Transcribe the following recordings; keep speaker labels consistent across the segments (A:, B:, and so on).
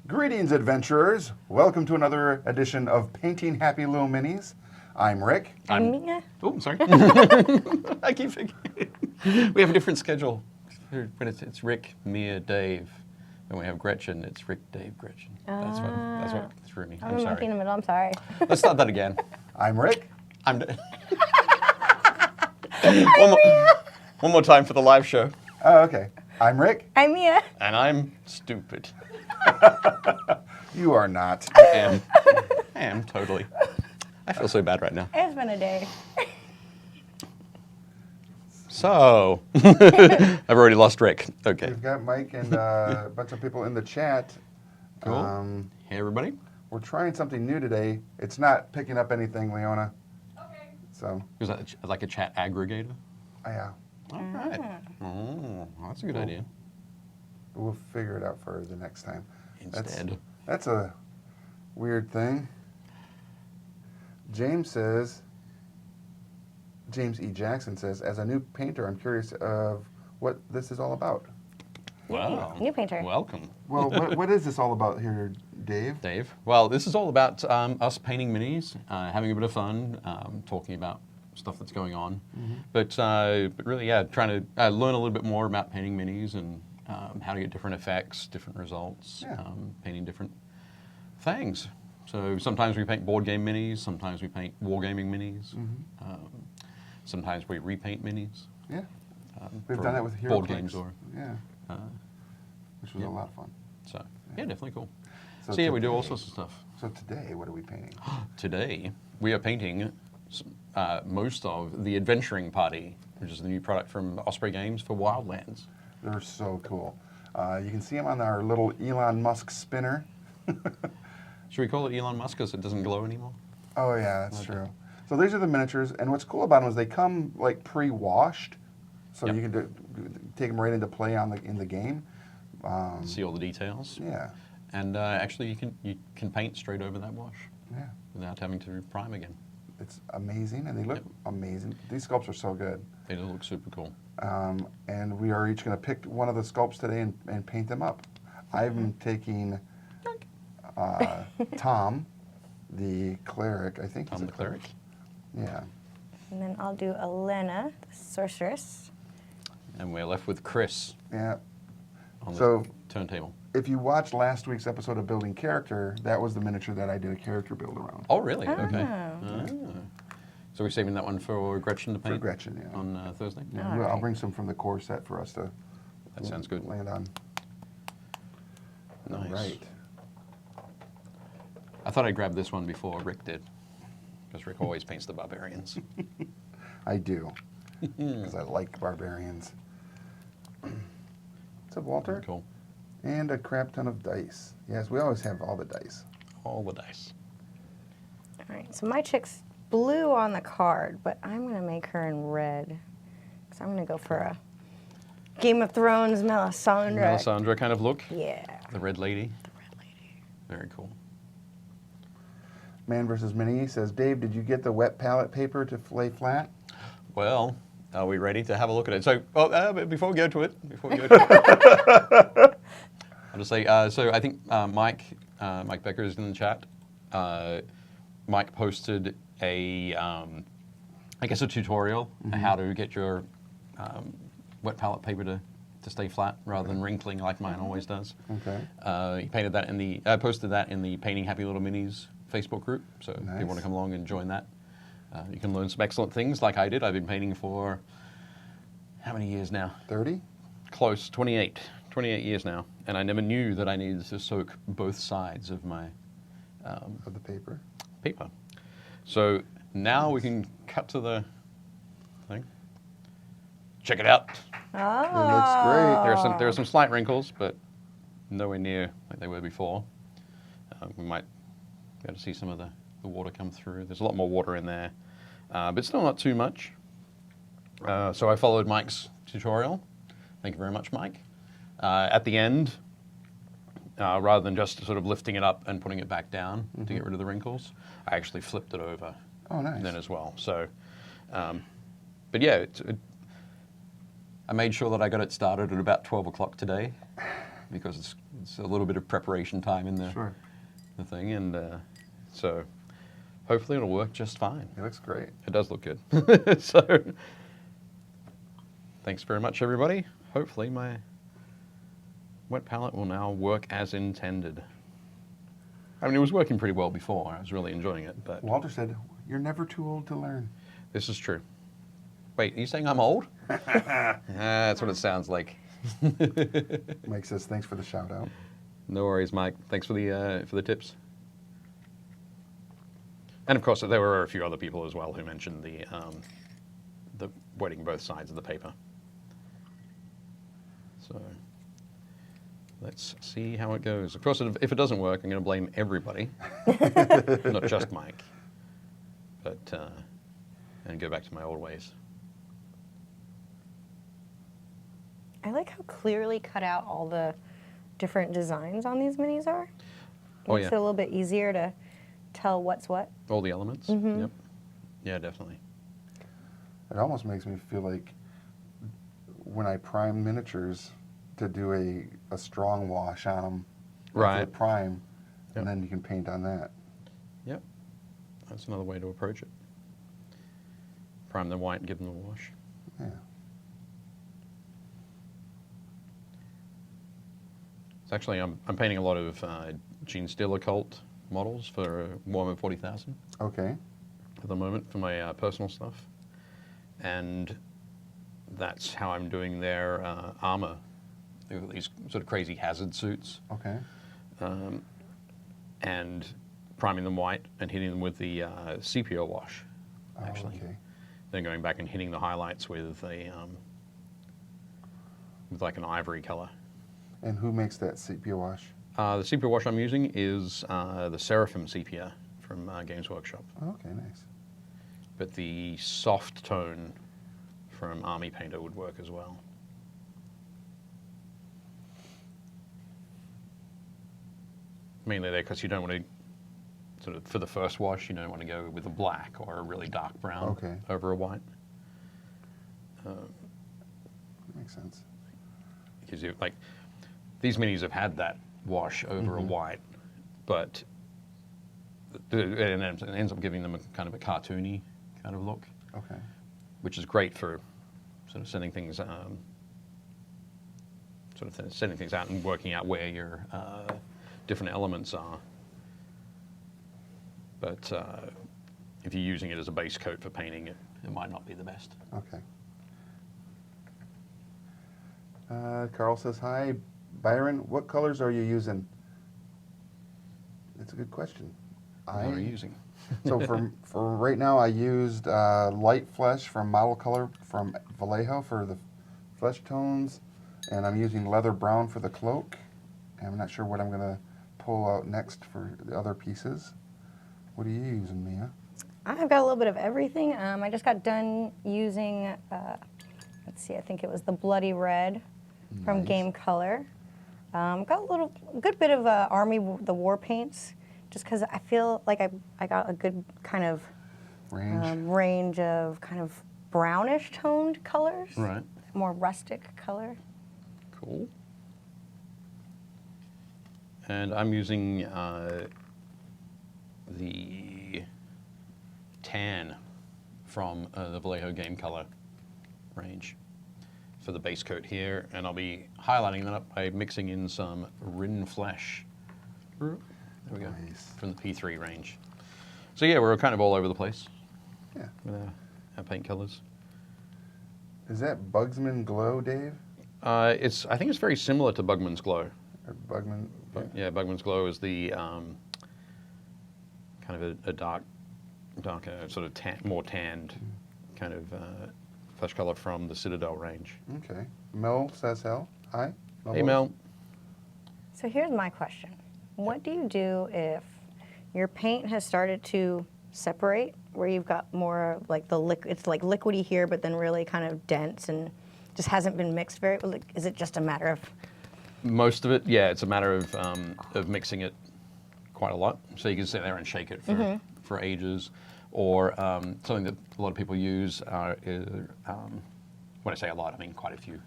A: Greetings, adventurers. Welcome to another edition of Painting Happy Little Minis. I'm Rick.
B: I'm
C: Mia.
B: Oh, sorry. I keep thinking. We have a different schedule. When it's Rick, Mia, Dave. When we have Gretchen, it's Rick, Dave, Gretchen. That's what threw me. I'm
C: I'm
B: sorry.
C: monkey in the middle. I'm sorry.
B: Let's start that again.
A: I'm Rick.
B: I'm one more time for the live show.
A: Oh, okay. I'm Rick.
C: I'm Mia.
B: And I'm stupid.
A: You are not.
B: I am totally. I feel so bad right now.
C: It's been a day.
B: So, I've already lost Rick. Okay.
A: We've got Mike and a bunch of people in the chat.
B: Cool. Hey, everybody.
A: We're trying something new today. It's not picking up anything, Leona.
C: Okay.
A: So,
B: Is that like a chat aggregator?
A: yeah,
B: All right. Oh, that's a good idea.
A: we'll figure it out for the next time.
B: Instead.
A: That's a weird thing. James E. Jackson says, as a new painter, I'm curious of what this is all about.
B: Wow.
C: New painter.
B: Welcome.
A: Well, what is this all about here, Dave?
B: Dave. Well, this is all about us painting minis, having a bit of fun, talking about stuff that's going on. But really, yeah, trying to learn a little bit more about painting minis and how to get different effects, different results,
A: Yeah.
B: painting different things. So sometimes we paint board game minis, sometimes we paint wargaming minis, sometimes we repaint minis.
A: Yeah. We've
B: for
A: done that with Hero
B: board games or
A: yeah, which was a lot of fun.
B: so. Yeah, definitely cool.
A: So
B: So yeah, we do all
A: today-
B: sorts of stuff.
A: So today, what are we painting?
B: Today, we are painting most of the Adventuring Party, which is the new product from Osprey Games for Wildlands.
A: They're so cool. You can see them on our little Elon Musk spinner.
B: Should we call it Elon Musk because it doesn't glow anymore?
A: Oh yeah, that's true. So these are the miniatures, and what's cool about them is they come like pre-washed, so
B: Yep.
A: you can take them right into play in the game.
B: See all the details.
A: Yeah,
B: And actually, you can paint straight over that wash
A: yeah,
B: without having to prime again.
A: it's amazing, and they look amazing. These sculpts are so good.
B: They do look super cool.
A: And we are each going to pick one of the sculpts today and paint them up. I'm taking Tom, the cleric. I think he's
B: Tom
A: a
B: the cleric.
A: Yeah.
C: And then I'll do Elena, the sorceress.
B: And we're left with Chris
A: Yeah.
B: on
A: So-
B: the turntable.
A: If you watched last week's episode of Building Character, that was the miniature that I did a character build around.
B: Oh, really?
C: Oh.
B: Okay. Ah. So we're saving that one for Gretchen to paint
A: Gretchen, yeah.
B: on Thursday?
A: Yeah,
C: All
A: I'll
C: right.
A: bring some from the core set for us to
B: That sounds good.
A: land on.
B: Nice.
A: All right.
B: I thought I'd grab this one before Rick did, because Rick always paints the barbarians.
A: I do, because I like barbarians. What's up, Walter?
B: Cool.
A: And a crap ton of dice. Yes, we always have all the dice.
B: All the dice.
C: All right, so my chick's blue on the card, but I'm going to make her in red. Because I'm going to go for a Game of Thrones Melisandre.
B: Melisandre kind of look.
C: Yeah.
B: The Red Lady.
C: The red lady.
B: Very cool.
A: Man versus Mini says, Dave, did you get the wet palette paper to lay flat?
B: Well, are we ready to have a look at it? So, but before we go to it, I'll just say, so I think Mike Becker is in the chat. Mike posted a, I guess a tutorial on how to get your wet palette paper to stay flat rather than wrinkling like mine always does.
A: Okay.
B: He painted that in the, posted that in the Painting Happy Little Minis Facebook group. So if you want to come along and join that, you can learn some excellent things like I did. I've been painting for how many years now?
A: 30?
B: Close, 28. 28 years now. And I never knew that I needed to soak both sides of my
A: Of the paper.
B: paper. So now we can cut to the thing. Check it out.
C: Oh.
A: It looks great.
B: There are some slight wrinkles, but nowhere near like they were before. We might be able to see some of the water come through. There's a lot more water in there, but still not too much. So I followed Mike's tutorial. Thank you very much, Mike. At the end, rather than just sort of lifting it up and putting it back down to get rid of the wrinkles, I actually flipped it over
A: Oh, nice.
B: then as well. So, but yeah, I made sure that I got it started at about 12 o'clock today because it's a little bit of preparation time in the thing, and so hopefully it'll work just fine.
A: It looks great.
B: It does look good. So thanks very much, everybody. Hopefully my wet palette will now work as intended. I mean, it was working pretty well before. I was really enjoying it, but
A: Walter said, you're never too old to learn.
B: this is true. Wait, are you saying I'm old? That's what it sounds like.
A: Mike says, thanks for the shout out.
B: No worries, Mike. Thanks for the tips. And of course, there were a few other people as well who mentioned the wetting both sides of the paper. So let's see how it goes. Of course, if it doesn't work, I'm going to blame everybody, not just Mike, but and go back to my old ways.
C: I like how clearly cut out all the different designs on these minis are.
B: Oh,
C: Makes
B: yeah.
C: it a little bit easier to tell what's what.
B: All the elements. Yep. Yeah, definitely.
A: It almost makes me feel like when I prime miniatures to do a strong wash on them.
B: Right.
A: Prime,
B: Yep.
A: and then you can paint on that.
B: Yep. That's another way to approach it. Prime them white and give them a wash.
A: Yeah.
B: It's actually, I'm painting a lot of Gene Steeler Cult models for Warhammer 40,000
A: Okay.
B: at the moment for my personal stuff. And that's how I'm doing their armor. They've got these sort of crazy hazard suits.
A: Okay.
B: And priming them white and hitting them with the sepia wash, actually.
A: Oh, okay.
B: Then going back and hitting the highlights with a with like an ivory color.
A: And who makes that sepia wash?
B: The sepia wash I'm using is the Seraphim sepia from Games Workshop.
A: Oh, okay, nice.
B: But the soft tone from Army Painter would work as well. Mainly there because you don't want to, sort of for the first wash, you don't want to go with a black or a really dark brown
A: Okay.
B: over a white.
A: Makes sense.
B: Because you, like, these minis have had that wash over a white, but it ends up giving them a kind of a cartoony kind of look,
A: Okay.
B: which is great for sort of sending things, sending things out and working out where your different elements are. But if you're using it as a base coat for painting, it might not be the best.
A: Okay. Carl says, hi. Byron, what colors are you using? It's a good question.
B: What are you using?
A: So for right now, I used light flesh from Model Color from Vallejo for the flesh tones, and I'm using leather brown for the cloak. I'm not sure what I'm gonna pull out next for the other pieces. What are you using, Mia?
C: I've got a little bit of everything. I just got done using, let's see, I think it was the Bloody Red from
A: Nice.
C: Game Color. Got a good bit of the war paints, just because I feel like I got a good kind of range of kind of brownish toned colors.
B: Right.
C: More rustic color.
B: Cool. And I'm using the tan from the Vallejo Game Color range for the base coat here, and I'll be highlighting that up by mixing in some Rin Flesh. There we go.
A: Nice.
B: From the P3 range. So yeah, we're kind of all over the place
A: Yeah.
B: with our paint colors.
A: Is that Bugsman Glow, Dave?
B: I think it's very similar to Bugman's Glow.
A: Or Bugman?
B: Yeah, Bugman's Glow is the kind of a darker, sort of more tanned kind of flesh color from the Citadel range.
A: Okay. Mel says hell. Hi.
B: Hey, Mel.
C: So here's my question. What do you do if your paint has started to separate, where you've got more like it's like liquidy here, but then really kind of dense and just hasn't been mixed very, like, is it just a matter of?
B: Most of it, yeah, it's a matter of mixing it quite a lot. So you can sit there and shake it for ages. Or something that a lot of people use is, when I say a lot, I mean quite a few.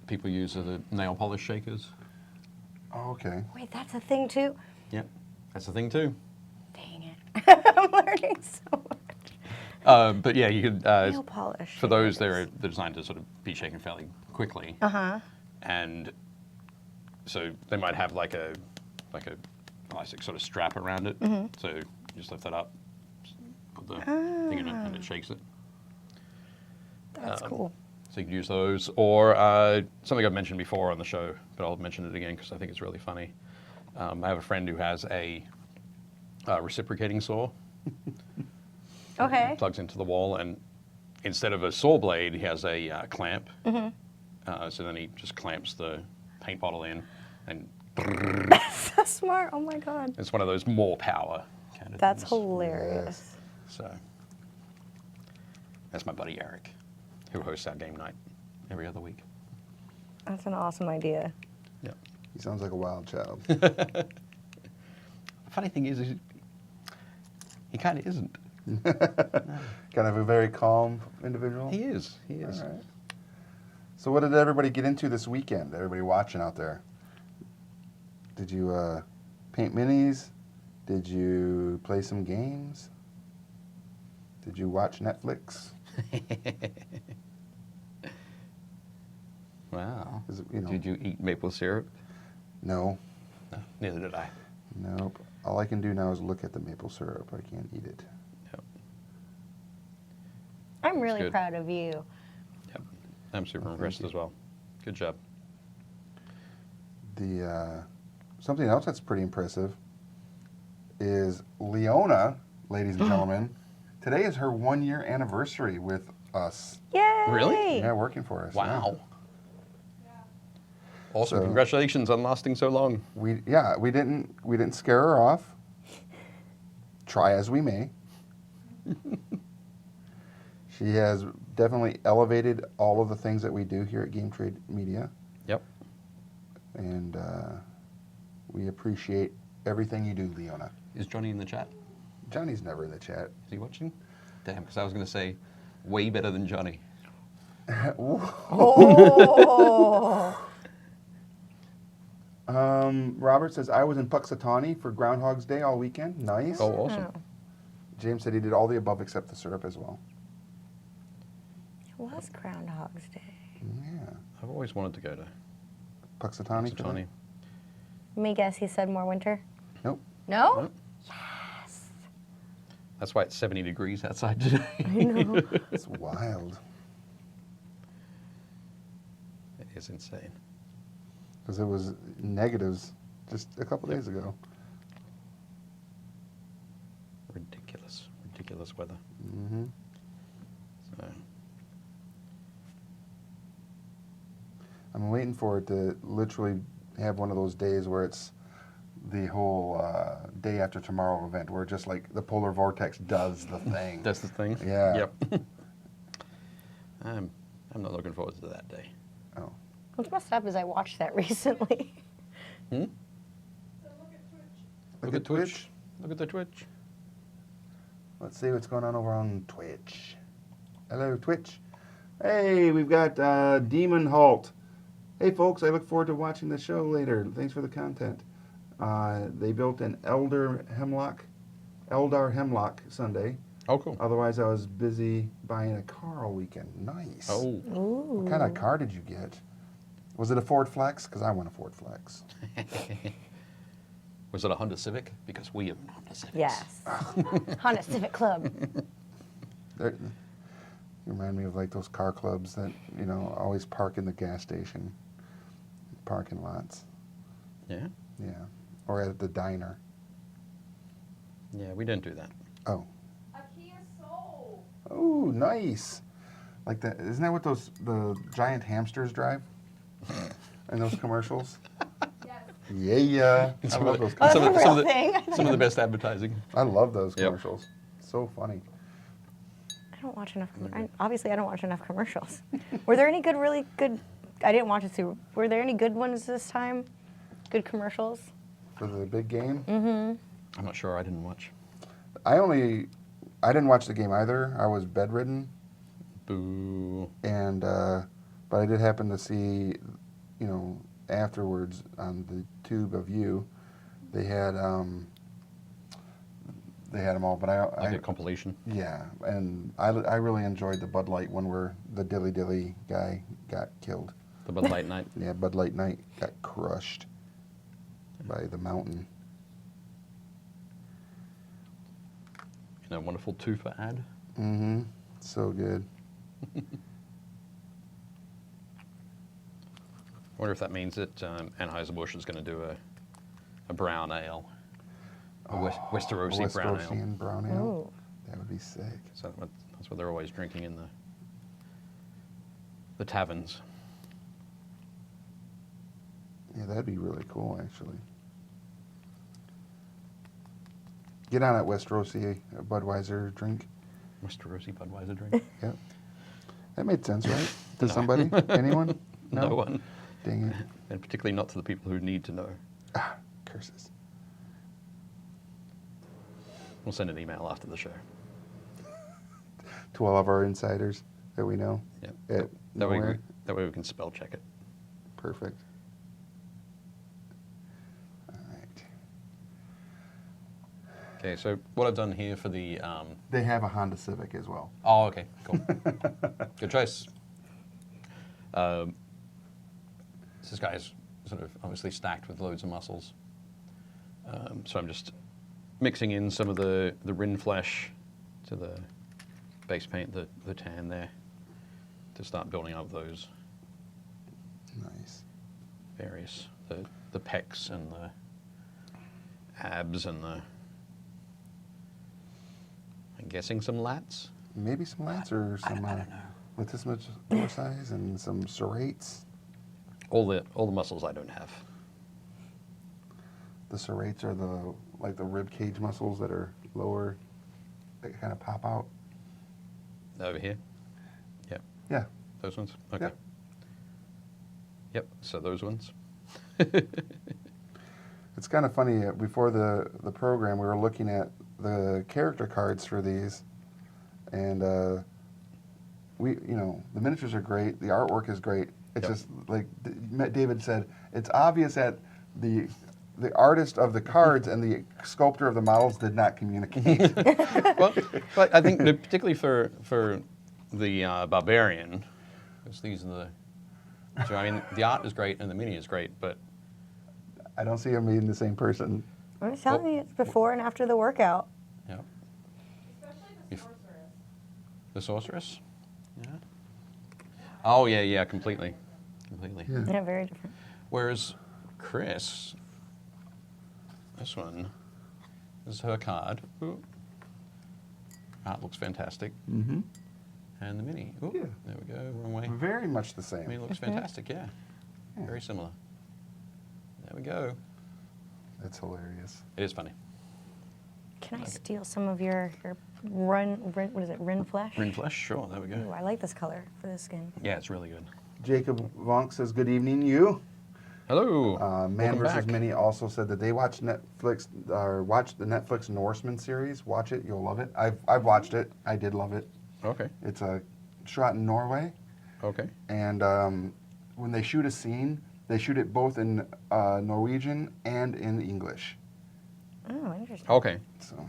B: People use the nail polish shakers.
A: Oh, okay.
C: Wait, that's a thing too?
B: Yep, that's the thing too.
C: Dang it. I'm learning so much.
B: But yeah, you could.
C: Nail polish.
B: For those, they're designed to sort of be shaken fairly quickly. And so they might have like a elastic sort of strap around it. So you just lift that up, put the thing in it, and it shakes it.
C: That's cool.
B: So you can use those, or something I've mentioned before on the show, but I'll mention it again because I think it's really funny. I have a friend who has a reciprocating saw.
C: Okay.
B: Plugs into the wall, and instead of a saw blade, he has a clamp. So then he just clamps the paint bottle in, and
C: That's so smart. Oh my God.
B: it's one of those more power kind of
C: That's
B: things.
C: hilarious.
B: So that's my buddy Eric, who hosts our game night every other week.
C: That's an awesome idea.
B: Yep.
A: He sounds like a wild child.
B: The funny thing is he kind of isn't.
A: Kind of a very calm individual.
B: He is. He is.
A: All right. So what did everybody get into this weekend? Everybody watching out there. Did you paint minis? Did you play some games? Did you watch Netflix?
B: Wow.
A: You know,
B: Did you eat maple syrup?
A: No.
B: No, neither did I.
A: Nope. All I can do now is look at the maple syrup. I can't eat it.
B: Yep.
C: I'm really
B: good.
C: proud of you.
B: Yep. I'm super impressed as well. Good job.
A: The something else that's pretty impressive is Leona, ladies and gentlemen. Today is her 1-year anniversary with us.
C: Yay!
B: Really?
A: Yeah, working for us.
B: Wow. Awesome.
A: So-
B: Congratulations on lasting so long.
A: We didn't scare her off. Try as we may. She has definitely elevated all of the things that we do here at Game Trade Media,
B: Yep.
A: and we appreciate everything you do, Leona.
B: Is Johnny in the chat?
A: Johnny's never in the chat.
B: Is he watching? Damn, because I was going to say way better than Johnny.
C: Oh.
A: Robert says, I was in Puxatawny for Groundhog's Day all weekend. Nice.
B: Oh, awesome.
A: James said he did all the above except the syrup as well.
C: It was Groundhog's Day.
A: Yeah.
B: I've always wanted to go to
A: Puxatawny. for
B: Johnny.
C: Let me guess, he said more winter?
A: that? Nope.
C: No?
B: Nope. That's why it's 70 degrees outside today.
C: I know.
A: It's wild.
B: It is insane.
A: Because it was negatives just a couple days ago.
B: Ridiculous weather.
A: Mm-hmm.
B: So,
A: I'm waiting for it to literally have one of those days where it's the whole day after tomorrow event, where just like the polar vortex does the thing.
B: That's the thing.
A: Yeah.
B: Yep. I'm not looking forward to that day.
A: Oh.
C: What's messed up is I watched that recently.
B: Hmm?
A: Look at Twitch.
B: Look at the Twitch.
A: Let's see what's going on over on Twitch. Hello, Twitch. Hey, we've got Demon Halt. Hey, folks, I look forward to watching the show later. Thanks for the content. They built an Eldar Hemlock Sunday.
B: Oh, cool.
A: Otherwise, I was busy buying a car all weekend. Nice.
B: Oh.
C: Ooh.
A: What kind of car did you get? Was it a Ford Flex? Because I want a Ford Flex.
B: Was it a Honda Civic? Because we own Honda Civics.
C: Yes. Honda Civic Club.
A: You remind me of like those car clubs that, you know, always park in the gas station parking lots.
B: Yeah?
A: Yeah. Or at the diner.
B: Yeah, we didn't do that.
A: Oh.
D: A Kia Soul.
A: Oh, nice. Like that. Isn't that what the giant hamsters drive? In those commercials?
D: Yes.
A: Yeah. I
B: Some
A: love
B: of
A: those
B: the-
C: Oh, that's
B: some
C: a
B: of
C: real
B: the-
C: thing.
B: Some of the best advertising.
A: I love those
B: Yep.
A: commercials. So funny.
C: I don't watch enough. Obviously, I don't watch enough commercials. Were there any good, really good? I didn't watch it too. Were there any good ones this time? Good commercials?
A: For the big game.
B: I'm not sure. I didn't watch.
A: I didn't watch the game either. I was bedridden,
B: Boo.
A: and but I did happen to see, you know, afterwards on the tube of you, they had them all. But
B: Like a compilation.
A: yeah, and I really enjoyed the Bud Light one where the Dilly Dilly guy got killed.
B: The Bud Light Night.
A: Yeah, Bud Light Night got crushed by the mountain.
B: In a wonderful twofer ad.
A: Mm-hmm. So good.
B: I wonder if that means that Anheuser-Busch is going to do a brown ale. A Westerosi brown ale.
A: Westerosi brown ale.
C: Ooh.
A: That would be sick.
B: So that's what they're always drinking in the taverns.
A: Yeah, that'd be really cool, actually. Get on it, Westerosi, a Budweiser drink.
B: Westerosi Budweiser drink.
A: Yep. That made sense, right? To
B: No.
A: somebody? Anyone?
B: No one.
A: Dang it.
B: And particularly not to the people who need to know.
A: Ah, curses.
B: We'll send an email after the show.
A: To all of our insiders that we know.
B: Yeah.
A: At
B: That way,
A: nowhere.
B: that way we can spell check it.
A: Perfect. All right.
B: Okay, so what I've done here for the...
A: They have a Honda Civic as well.
B: oh, okay, cool. Good choice. This guy's sort of obviously stacked with loads of muscles. So I'm just mixing in some of the Rin flesh to the base paint, the tan there, to start building up those
A: Nice.
B: various, the pecs and the abs and the, I'm guessing some lats?
A: Maybe some lats or some
B: I don't know.
A: latissimus dorsi and some serrates.
B: All the muscles I don't have.
A: The serrates are the rib cage muscles that are lower, that kind of pop out.
B: Over here? Yep.
A: Yeah.
B: Those ones? Okay.
A: Yep.
B: Yep, so those ones.
A: It's kind of funny. Before the program, we were looking at the character cards for these, and the miniatures are great. The artwork is great. It's
B: Yep.
A: just like David said. It's obvious that the artist of the cards and the sculptor of the models did not communicate.
B: Well, but I think that particularly for the barbarian, because these are the. So I mean, the art is great and the mini is great, but
A: I don't see them being the same person.
C: I was telling you, it's before and after the workout.
B: yeah,
D: Especially the
B: If-
D: sorceress.
B: the sorceress. Yeah. Oh yeah, completely.
A: Yeah.
C: Yeah, very different.
B: Whereas Chris, this one, this is her card. Ooh. Art looks fantastic.
A: Mm-hmm.
B: And the mini. Ooh,
A: Yeah.
B: there we go, wrong way.
A: Very much the same.
B: Mini looks fantastic, yeah.
A: Yeah.
B: Very similar. There we go.
A: It's hilarious.
B: It is funny.
C: Can I steal some of your run, what is it, Rin flesh?
B: Rin flesh, sure. There we go.
C: Ooh, I like this color for this skin.
B: Yeah, it's really good.
A: Jacob Vonk says, good evening, you.
B: Hello.
A: Man
B: Welcome
A: vs.
B: back.
A: Mini also said that they watched Netflix, or watched the Netflix Norseman series. Watch it, you'll love it. I've watched it. I did love it.
B: Okay.
A: It's shot in Norway,
B: Okay.
A: and when they shoot a scene, they shoot it both in Norwegian and in English.
C: Oh, interesting.
B: Okay.
A: So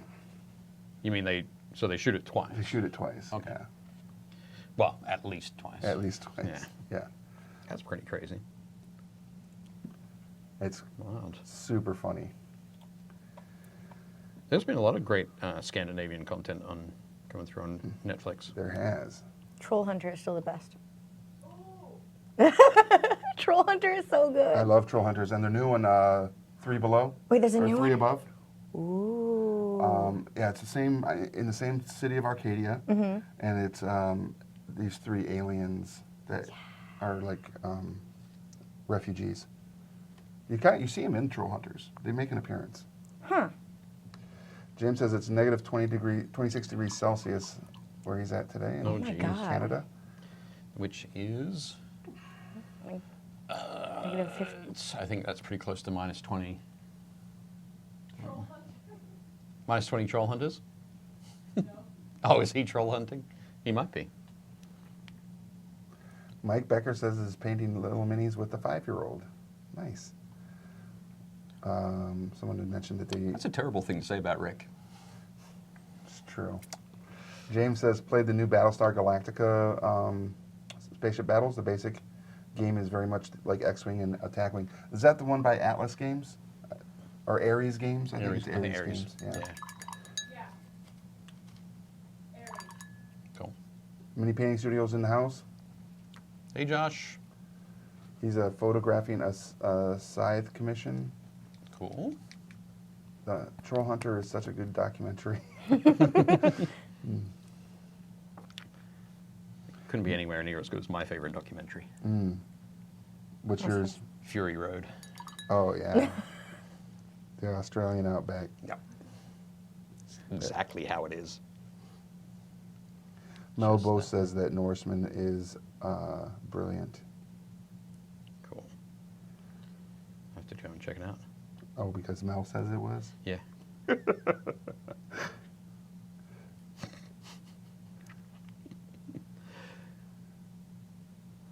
B: You mean they shoot it twice?
A: they shoot it twice.
B: Okay.
A: Yeah,
B: Well, at least twice.
A: at least twice.
B: Yeah.
A: Yeah,
B: That's pretty crazy.
A: it's
B: Wild.
A: super funny.
B: There's been a lot of great Scandinavian content coming through on Netflix.
A: There has.
C: Troll Hunter is still the best.
D: Ooh.
C: Troll Hunter is so good.
A: I love Troll Hunters, and their new one, Three Below.
C: Wait, there's a
A: or
C: new
A: Three
C: one?
A: Above.
C: Ooh.
A: Yeah, it's the same in the same city of Arcadia,
C: Mm-hmm.
A: and it's these three aliens that are like refugees. You see them in Troll Hunters. They make an appearance.
C: Huh.
A: James says it's negative 26 degrees Celsius where he's at today in
B: Oh,
C: my
B: geez.
C: God.
A: Canada.
B: Which is,
C: Negative 50.
B: I think that's pretty close to minus 20.
D: Troll hunter.
B: Minus 20 troll hunters?
D: No.
B: Oh, is he troll hunting? He might be.
A: Mike Becker says he's painting little minis with the 5-year-old. Nice. Someone had mentioned that they.
B: That's a terrible thing to say about Rick.
A: It's true. James says played the new Battlestar Galactica spaceship battles. The basic game is very much like X-wing and Attack Wing. Is that the one by Atlas Games or Ares Games? I think it's Ares Games. Yeah.
D: Yeah. Aries.
B: Cool.
A: Mini Painting Studios in the house.
B: Hey, Josh.
A: He's photographing a scythe commission.
B: Cool.
A: The Troll Hunter is such a good documentary.
B: Couldn't be anywhere near as good as my favorite documentary,
A: What's yours?
B: Fury Road.
A: Oh yeah, the Australian outback.
B: Yep. Exactly how it is.
A: Melbo says that Norseman is brilliant.
B: Cool. I have to go and check it out.
A: Oh, because Mel says it was?
B: Yeah.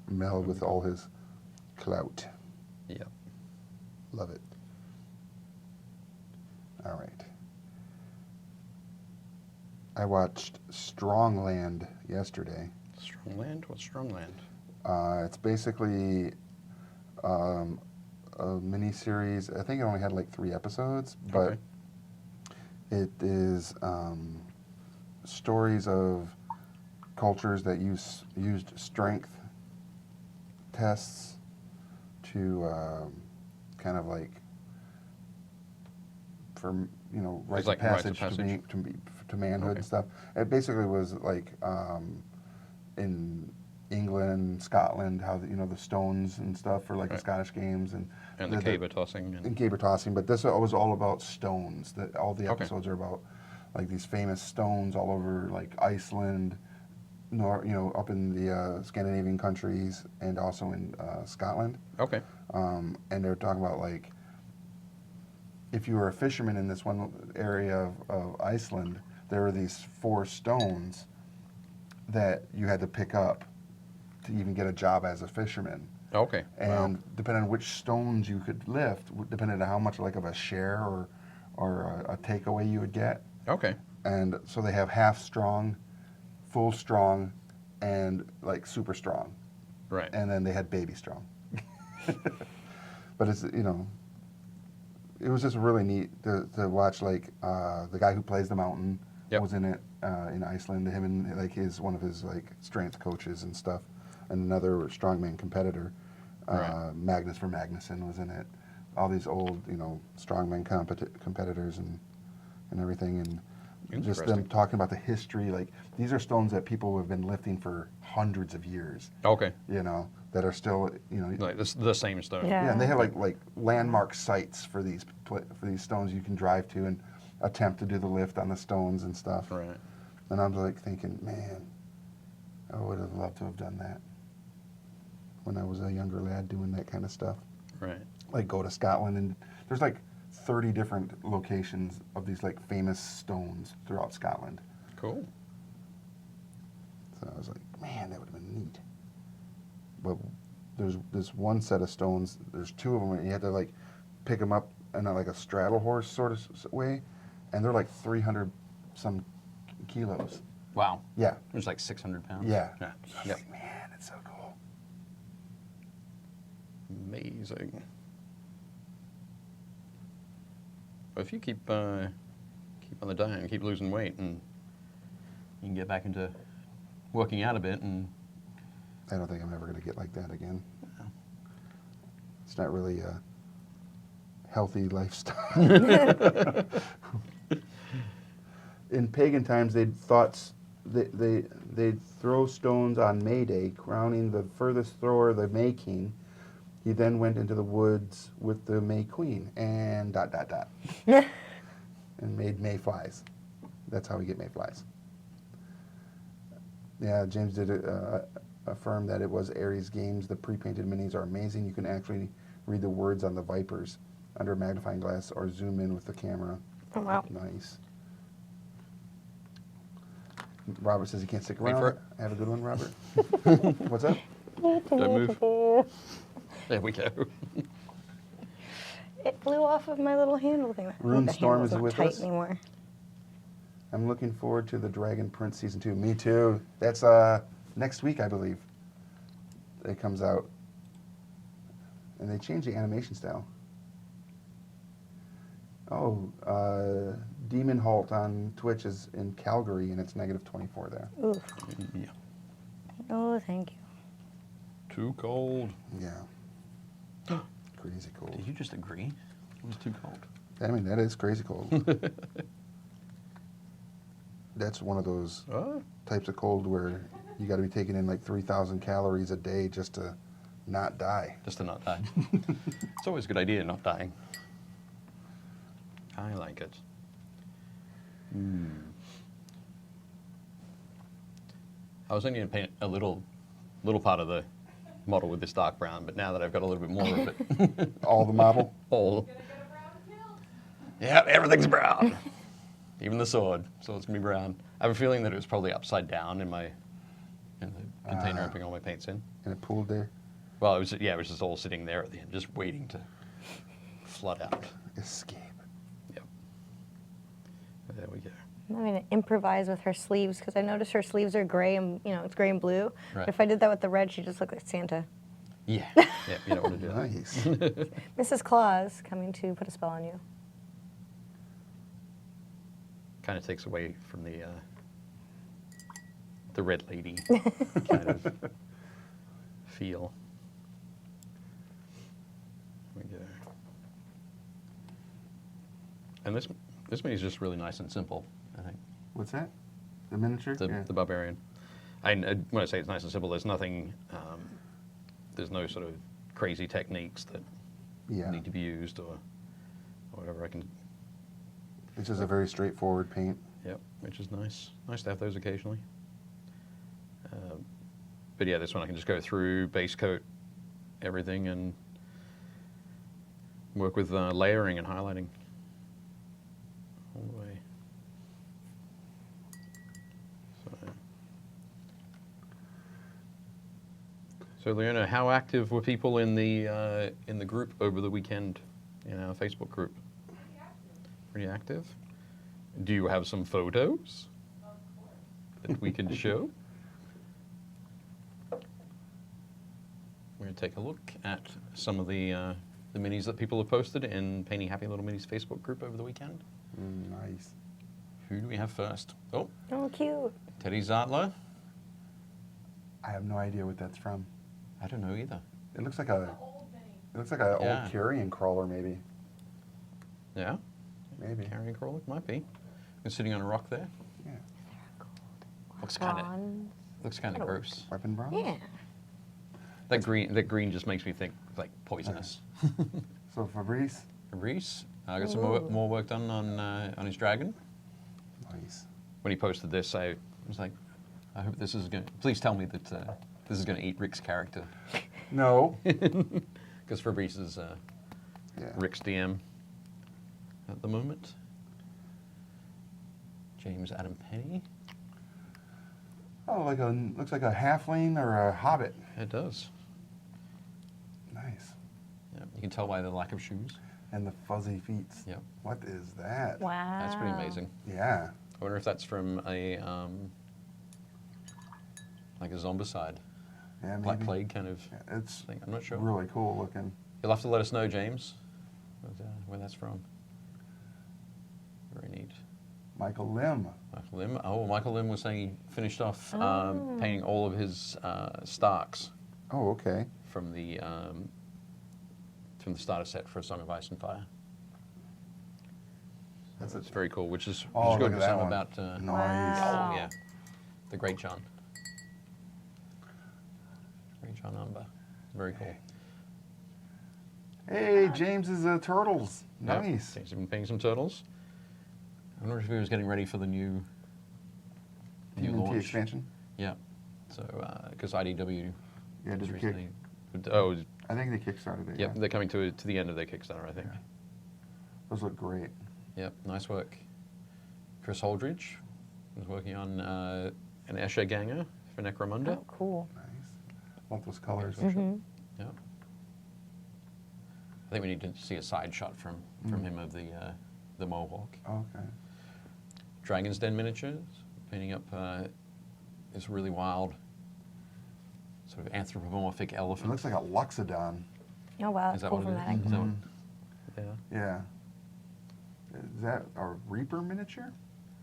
A: Mel with all his clout.
B: Yep.
A: Love it. All right. I watched Strongland yesterday.
B: Strongland? What's Strongland?
A: It's basically a mini series. I think it only had like 3 episodes, but
B: Okay.
A: it is stories of cultures that used strength tests to kind of like for rites
B: like
A: of
B: rites of
A: passage to manhood
B: Okay.
A: and stuff. It basically was like in England, Scotland, how the stones and stuff for like the
B: Right.
A: Scottish games and
B: And the caber tossing.
A: and caber tossing. But this was all about stones. That all the
B: Okay.
A: episodes are about like these famous stones all over like Iceland, up in the Scandinavian countries and also in Scotland.
B: Okay.
A: And they're talking about like if you were a fisherman in this one area of Iceland, there were these 4 stones that you had to pick up to even get a job as a fisherman.
B: Okay.
A: And depending on which stones you could lift, depending on how much like of a share or a takeaway you would get.
B: Okay.
A: And so they have half strong, full strong, and like super strong.
B: Right.
A: And then they had baby strong. But it's it was just really neat to watch like the guy who plays the mountain
B: Yep.
A: was in it in Iceland. Him and like one of his like strength coaches and stuff, and another strongman competitor,
B: Right.
A: Magnus for Magnuson was in it. All these old strongman competitors and everything, and Just them
B: Interesting.
A: talking about the history. Like, these are stones that people have been lifting for hundreds of years,
B: Okay.
A: you know, that are still, you know.
B: Like the same stone.
C: Yeah.
A: Yeah, and they have like landmark sites for these stones you can drive to and attempt to do the lift on the stones and stuff.
B: Right.
A: And I'm like thinking, man, I would have loved to have done that when I was a younger lad doing that kind of stuff.
B: Right.
A: Like go to Scotland, and there's like 30 different locations of these like famous stones throughout Scotland.
B: Cool.
A: So I was like, man, that would have been neat. But there's this one set of stones, there's two of them, and you had to like pick them up in like a straddle horse sort of way, and they're like 300 some kilos.
B: Wow.
A: Yeah.
B: It was like 600 pounds.
A: Yeah.
B: Yeah.
A: I was
B: Yep.
A: like, man, it's so cool.
B: Amazing. But if you keep on the diet and keep losing weight, and you can get back into working out a bit, and
A: I don't think I'm ever going to get like that again. It's not really a healthy lifestyle. In pagan times, they'd throw stones on May Day, crowning the furthest thrower the May King. He then went into the woods with the May Queen and ... and made mayflies. That's how we get mayflies. Yeah, James did affirm that it was Ares Games. The pre-painted minis are amazing. You can actually read the words on the Vipers under a magnifying glass or zoom in with the camera.
C: Oh, wow.
A: Nice. Robert says he can't stick
B: Wait
A: around.
B: for it.
A: Have a good one, Robert. What's up?
B: don't move. There we go.
C: It flew off of my little handle thing.
A: Rune
C: The
A: Storm
C: handle's
A: is
C: not
A: with
C: tight
A: us.
C: anymore.
A: I'm looking forward to the Dragon Prince Season 2. Me too. That's next week, I believe. It comes out. And they changed the animation style. Oh, Demon Halt on Twitch is in Calgary, and it's -24 there.
C: Ooh.
B: Yeah.
C: Oh, thank you.
B: Too cold.
A: Yeah. Crazy cold.
B: Did you just agree? It was too cold.
A: I mean, that is crazy cold. That's one of those
B: Oh.
A: types of cold where you got to be taking in like 3,000 calories a day just to not die.
B: Just to not die. It's always a good idea not dying. I like it. I was only going to paint a little part of the model with this dark brown, but now that I've got a little bit more of it,
A: All the model.
B: all,
D: Gonna get a brown kilt.
B: yeah, everything's brown. Even the sword. So it's going to be brown. I have a feeling that it was probably upside down in the container I put all my paints in.
A: And it pooled there.
B: Well, it was just all sitting there at the end, just waiting to flood out.
A: Escape.
B: Yep. There we go.
C: I'm going to improvise with her sleeves because I noticed her sleeves are gray and, it's gray and blue.
B: Right.
C: If I did that with the red, she just looked like Santa.
B: Yeah. Yeah, you don't want to do that.
A: Nice.
C: Mrs. Claus coming to put a spell on you.
B: Kind of takes away from the red lady kind of feel. There we go. And this mini is just really nice and simple, I think.
A: What's that? The miniature?
B: The barbarian. When I say it's nice and simple, there's nothing. There's no sort of crazy techniques that need to be used or whatever.
A: It's just a very straightforward paint.
B: Yep, which is nice. Nice to have those occasionally. But yeah, this one I can just go through, base coat everything, and work with layering and highlighting all the way. So Leona, how active were people in the group over the weekend, in our Facebook group? Pretty active. Do you have some photos that we can show? We're going to take a look at some of the minis that people have posted in Painting Happy Little Minis Facebook group over the weekend.
A: Nice.
B: Who do we have first? Oh,
C: Oh, cute.
B: Teddy Zartler.
A: I have no idea what that's from.
B: I don't know either.
A: It looks like
D: The
A: a
D: old mini.
A: old carrion crawler, maybe.
B: Yeah,
A: Maybe.
B: carrying crawler might be. It's sitting on a rock there.
A: Yeah.
B: Looks
C: Bronze.
B: kind of gross.
A: Weapon bronze?
C: Yeah.
B: That green just makes me think like poisonous.
A: So Fabrice,
B: Reese, I got some
C: Ooh.
B: more work done on his dragon.
A: nice.
B: When he posted this, I was like, I hope this is going to, please tell me that this is going to eat Rick's character.
A: No.
B: Because Fabrice is
A: Yeah.
B: Rick's DM at the moment. James Adam Penny.
A: Oh, looks like a halfling or a hobbit.
B: It does.
A: Nice.
B: Yeah, you can tell by the lack of shoes.
A: And the fuzzy feet.
B: Yep,
A: What is that?
C: Wow.
B: that's pretty amazing.
A: Yeah.
B: I wonder if that's from a like a zombicide,
A: Yeah, maybe.
B: Black Plague kind of
A: Yeah, it's
B: thing. I'm not sure.
A: really cool looking.
B: You'll have to let us know, James, where that's from. Very neat.
A: Michael Lim.
B: Michael Lim. Oh, Michael Lim was saying he finished off painting all of his Starks
A: Oh, okay.
B: from the starter set for A Song of Ice and Fire.
A: That's
B: It's very cool, which is
A: Oh,
B: good
A: look at
B: for
A: that
B: something
A: one.
B: about.
A: Nice.
B: Oh yeah, the Great John. Great John Umber. Very cool.
A: Hey, James's turtles.
B: Yep.
A: Nice.
B: James has been painting some turtles. I wonder if he was getting ready for the new
A: TNT
B: launch.
A: expansion.
B: Yeah. So, because IDW
A: Yeah,
B: has
A: did the kick.
B: recently. Oh,
A: I think they kickstarted it.
B: yep.
A: Yeah.
B: They're coming to the end of their Kickstarter, I think.
A: Yeah. Those look great.
B: Yep. Nice work. Chris Holdridge was working on an Escher Ganger for Necromunda.
C: Oh, cool.
A: Nice. Love those colors.
C: Mm-hmm.
B: Yep. I think we need to see a side shot from him of the Mohawk.
A: Okay.
B: Dragon's Den miniatures, painting up this really wild, sort of anthropomorphic
A: It
B: elephant.
A: looks like a Luxodon.
C: Oh, wow.
B: Is
C: That's
B: that
C: cool
B: what
C: from
B: it
C: that
B: is?
C: angle.
B: Is that
A: Mhm.
B: what- yeah,
A: Yeah. Is that a Reaper miniature?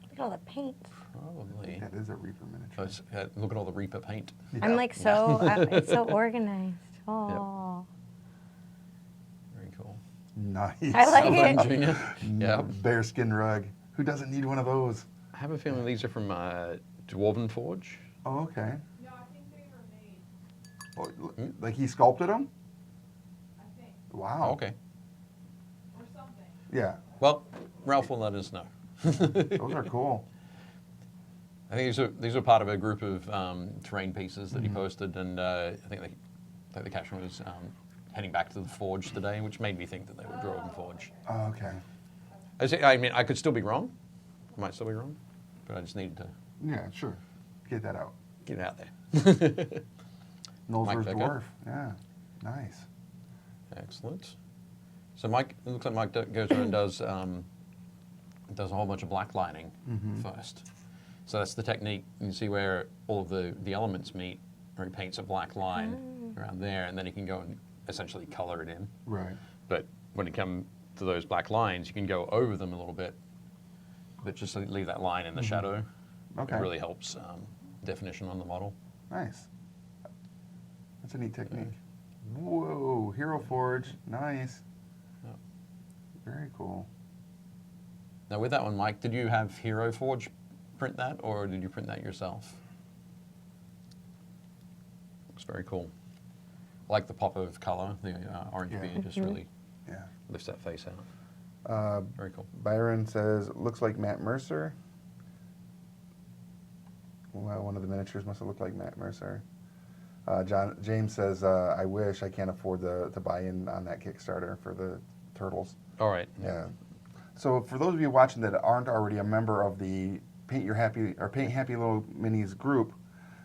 C: Look at all the paint.
B: probably.
A: That is a Reaper miniature.
B: Oh, look at all the Reaper paint.
A: Yeah.
C: I'm like so, it's so organized. Oh.
B: Very cool.
A: Nice.
C: I like
B: Sullivan
C: it.
B: Jr. Yeah.
A: Bearskin rug. Who doesn't need one of those?
B: I have a feeling these are from Dwarven Forge.
A: Oh, okay.
D: No, I think they were made.
A: Oh, like he sculpted them?
D: I think.
A: Wow.
B: Oh, okay.
D: Or something.
A: Yeah.
B: Well, Ralph will let us know.
A: Those are cool.
B: I think these are part of a group of terrain pieces that he
A: Mhm.
B: posted, and I think the caption was heading back to the Forge today, which made me think that they were Dwarven Forge.
A: Oh, okay.
B: I mean, I could still be wrong. I might still be wrong, but I just needed to
A: Yeah, sure. Get that out.
B: get it out there. Mike
A: Nolzur's
B: Becker.
A: dwarf. Yeah. Nice.
B: Excellent. So Mike, it looks like Mike goes around and does a whole bunch of black lining
A: Mhm.
B: first. So that's the technique. You can see where all of the elements meet, where he paints a black line around there, and then he can go and essentially color it in.
A: Right.
B: But when it comes to those black lines, you can go over them a little bit, but just leave that line in the shadow.
A: Okay.
B: It really helps definition on the model.
A: Nice. That's a neat technique. Whoa, Hero Forge. Nice.
B: Yep.
A: Very cool.
B: Now with that one, Mike, did you have Hero Forge print that, or did you print that yourself? Looks very cool. I like the pop of color. The orange
A: Yeah.
B: beard just really
A: Yeah.
B: lifts that face out. Very cool.
A: Byron says, looks like Matt Mercer. Well, one of the miniatures must have looked like Matt Mercer. James says, I wish I can't afford to buy in on that Kickstarter for the Turtles.
B: All right.
A: Yeah. So for those of you watching that aren't already a member of the Paint Happy Little Minis group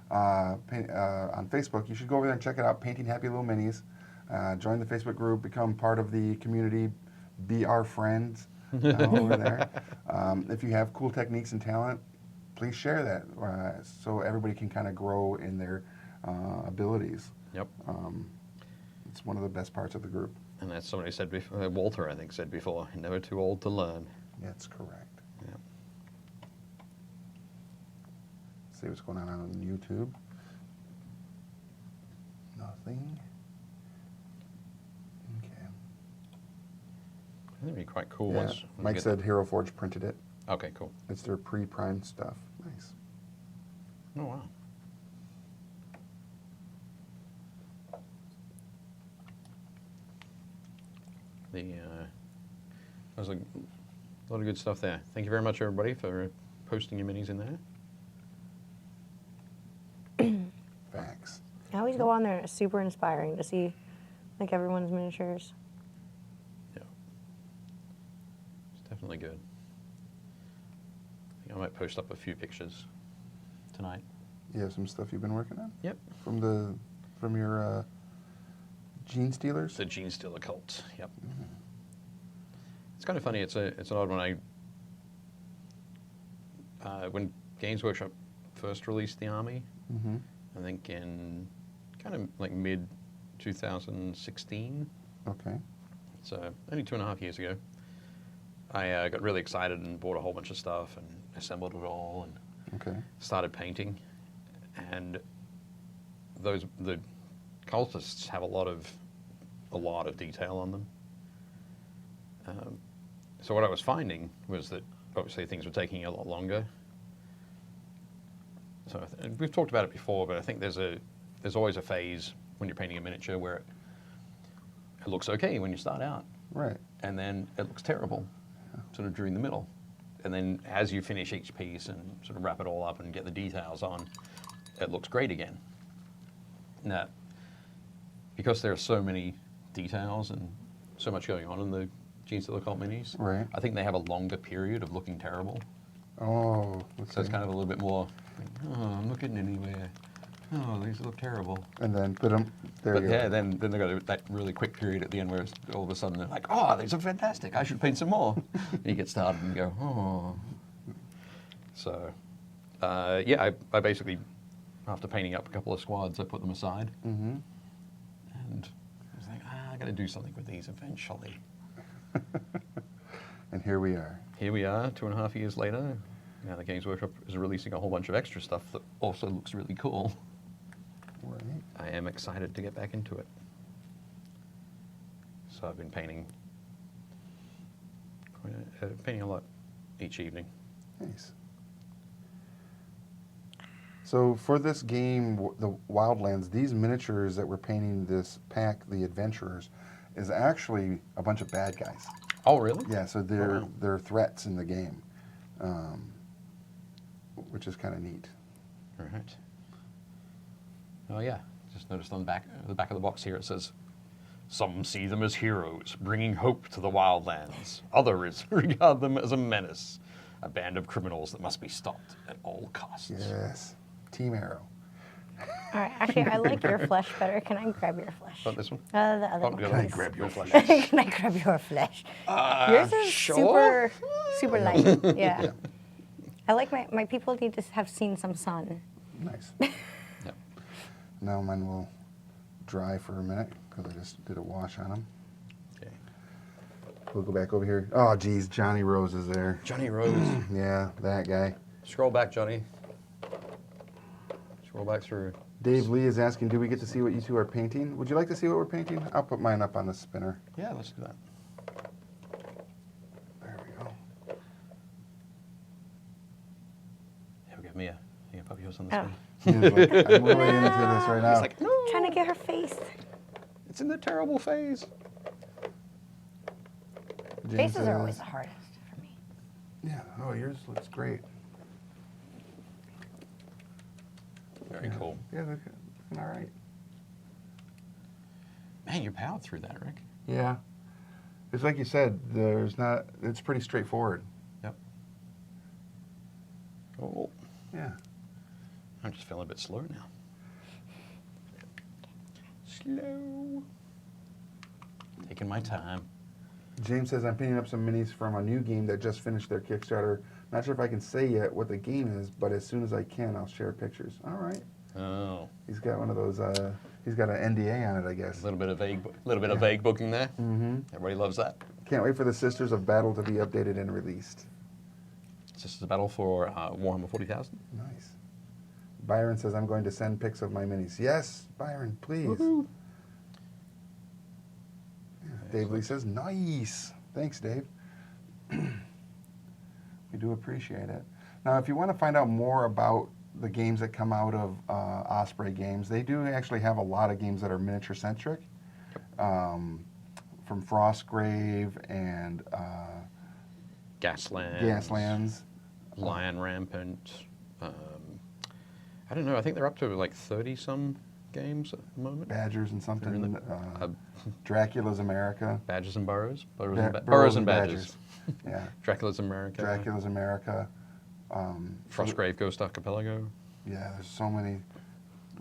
A: on Facebook, you should go over there and check it out. Painting Happy Little Minis. Join the Facebook group, become part of the community, be our friends over there. If you have cool techniques and talent, please share that so everybody can kind of grow in their abilities.
B: Yep.
A: It's one of the best parts of the group.
B: And that's somebody said before, Walter, I think, said before, never too old to learn.
A: That's correct.
B: Yeah.
A: See what's going on YouTube. Nothing. Okay.
B: I think it'd be quite cool
A: Yeah.
B: once we
A: Mike
B: get-
A: said Hero Forge printed it.
B: Okay, cool.
A: It's their pre-primed stuff. Nice.
B: Oh, wow. That was a lot of good stuff there. Thank you very much, everybody, for posting your minis in there.
A: Facts.
C: I always go on there and it's super inspiring to see like everyone's miniatures.
B: Yeah. It's definitely good. I think I might post up a few pictures tonight.
A: You have some stuff you've been working on
B: Yep.
A: from your Gene Stealers.
B: The Gene Stealer cult. Yep. It's kind of funny. It's an odd one. When Games Workshop first released the Army,
A: Mm-hmm.
B: I think in kind of like mid 2016.
A: Okay.
B: So only 2.5 years ago, I got really excited and bought a whole bunch of stuff and assembled it all and
A: Okay.
B: started painting. And the cultists have a lot of detail on them. So what I was finding was that obviously things were taking a lot longer. So we've talked about it before, but I think there's always a phase when you're painting a miniature where it looks okay when you start out,
A: Right.
B: and then it looks terrible, sort of during the middle, and then as you finish each piece and sort of wrap it all up and get the details on, it looks great again. Now, because there are so many details and so much going on in the Gene Stealer Cult minis,
A: Right.
B: I think they have a longer period of looking terrible.
A: Oh.
B: So it's kind of a little bit more, like, oh, I'm not getting anywhere. Oh, these look terrible.
A: And then put them there.
B: But
A: You
B: yeah,
A: go.
B: then they got that really quick period at the end where it's all of a sudden they're like, oh, these are fantastic. I should paint some more. And you get started and go, oh. So, yeah, I basically, after painting up a couple of squads, I put them aside.
A: Mm-hmm.
B: And I was like, I got to do something with these eventually.
A: And here we are.
B: Here we are, 2.5 years later. Now the Games Workshop is releasing a whole bunch of extra stuff that also looks really cool.
A: Right.
B: I am excited to get back into it. So I've been painting a lot each evening.
A: Nice. So for this game, the Wildlands, these miniatures that we're painting this pack, the Adventurers, is actually a bunch of bad guys.
B: Oh, really?
A: Yeah, so they're threats in the game, which is kind of neat.
B: All right. Oh, yeah. Just noticed on the back of the box here it says, some see them as heroes, bringing hope to the Wildlands. Others regard them as a menace, a band of criminals that must be stopped at all costs.
A: Yes, Team Arrow.
C: All right, actually, I like your flesh better. Can I grab your flesh?
B: About this one?
C: The other
B: Oh,
C: one.
B: the other
A: Can I
B: one.
A: grab your flesh?
C: Can I grab your flesh? Yours is
B: sure.
C: super light. Yeah. I like my people need to have seen some sun.
A: Nice.
B: Yep.
A: Now mine will dry for a minute because I just did a wash on them.
B: Okay.
A: We'll go back over here. Oh, geez, Johnny Rose is there.
B: Johnny Rose.
A: Yeah, that guy.
B: Scroll back, Johnny. Scroll back through.
A: Dave Lee is asking, do we get to see what you two are painting? Would you like to see what we're painting? I'll put mine up on the spinner.
B: Yeah, let's do that.
A: There we go.
B: Yeah, we got Mia. You got puppy house on the
C: Oh.
B: screen.
A: He was like, I'm really into this right now.
B: He's like, no,
C: Trying to get her face.
B: it's in the terrible phase.
A: James
C: Faces are
A: says-
C: always the hardest for me.
A: Yeah, oh, yours looks great.
B: Very
A: Yeah.
B: cool.
A: Yeah, looking all right.
B: Man, you powered through that, Rick.
A: Yeah. It's like you said, it's pretty straightforward.
B: Yep. Oh,
A: Yeah.
B: I'm just feeling a bit slow now. Slow. Taking my time.
A: James says, I'm painting up some minis from a new game that just finished their Kickstarter. Not sure if I can say yet what the game is, but as soon as I can, I'll share pictures. All right.
B: Oh,
A: He's got one of those, he's got an NDA on it, I
B: a
A: guess.
B: little bit of vague booking there.
A: Mm-hmm.
B: Everybody loves that.
A: Can't wait for the Sisters of Battle to be updated and released.
B: Sisters of Battle for Warhammer 40,000.
A: Nice. Byron says, I'm going to send pics of my minis. Yes, Byron, please.
B: Woohoo.
A: Dave Lee says, nice. Thanks, Dave. We do appreciate it. Now, if you want to find out more about the games that come out of Osprey Games, they do actually have a lot of games that are miniature centric, from Frostgrave and
B: Gaslands. Lion Rampant. I don't know. I think they're up to like 30-some games at the moment.
A: Badgers and
B: They're in
A: something. Dracula's America.
B: Badgers and Burrows.
A: Burrows
B: and Badgers.
A: Yeah.
B: Dracula's America.
A: Dracula's America.
B: Frostgrave Ghost Archipelago.
A: Yeah, there's so many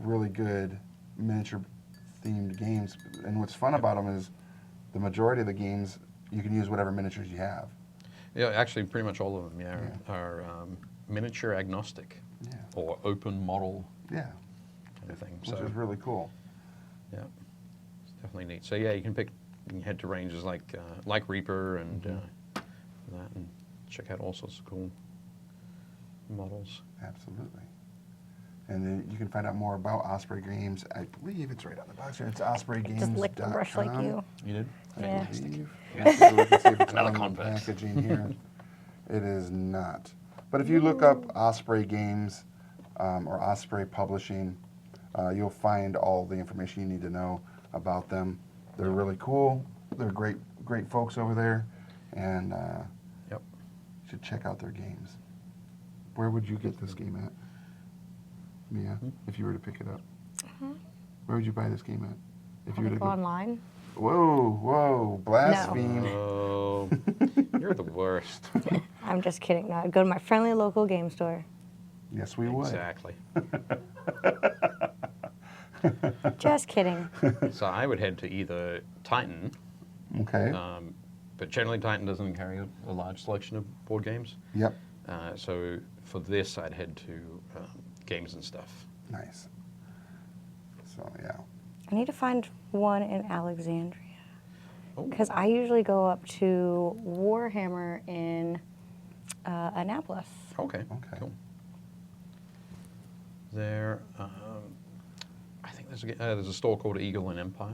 A: really good miniature themed games. And what's fun about them is the majority of the games, you can use whatever miniatures you have.
B: Yeah, actually, pretty much all of them. Are miniature agnostic,
A: Yeah.
B: or open model
A: Yeah,
B: kind of thing.
A: which is really cool.
B: Yeah, it's definitely neat. So yeah, you can head to ranges like Reaper and that, and check out all sorts of cool models.
A: Absolutely. And then you can find out more about Osprey Games. I believe it's right on the box here. It's ospreygames.com.
C: Just lick the brush like you.
B: You did?
C: Yeah.
A: I believe. Let's take a look and see if it's
B: Another
A: on the
B: convex.
A: packaging here. It is not. But if you look up Osprey Games or Osprey Publishing, you'll find all the information you need to know about them. They're really cool. They're great folks over there, and
B: Yep.
A: you should check out their games. Where would you get this game at, Mia, if you were to pick it up? Where would you buy this game at? If you were to
C: Go online.
A: Whoa, blaspheme.
B: Oh, you're the worst.
C: I'm just kidding. No, I'd go to my friendly local game store.
A: Yes, we would.
B: Exactly.
C: Just kidding.
B: So I would head to either Titan,
A: Okay.
B: but generally Titan doesn't carry a large selection of board games.
A: Yep.
B: So for this, I'd head to Games and Stuff.
A: Nice. So, yeah.
C: I need to find one in Alexandria.
B: Oh.
C: Because I usually go up to Warhammer in Annapolis.
B: Okay.
A: Okay.
B: Cool. There, I think there's a store called Eagle and Empire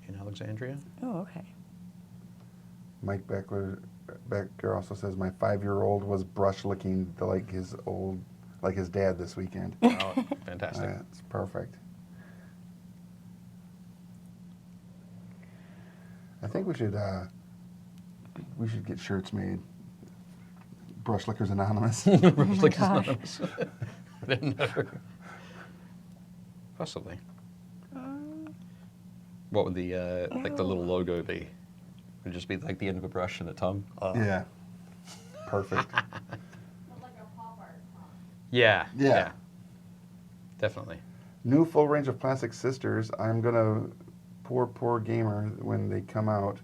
B: in Alexandria.
C: Oh, okay.
A: Mike Becker also says my 5-year-old was brush licking like his dad this weekend.
B: Oh, fantastic.
A: It's perfect. I think we should get shirts made. Brush Lickers Anonymous.
B: Like
C: gosh.
B: Anonymous. Then no. Possibly. What would the like the little logo be? Would it just be like the end of a brush and a tongue?
A: Yeah. Perfect.
D: But like a pop art, huh?
B: Yeah.
A: Yeah.
B: Definitely.
A: New full range of Plastic Sisters. I'm gonna poor gamer when they come out.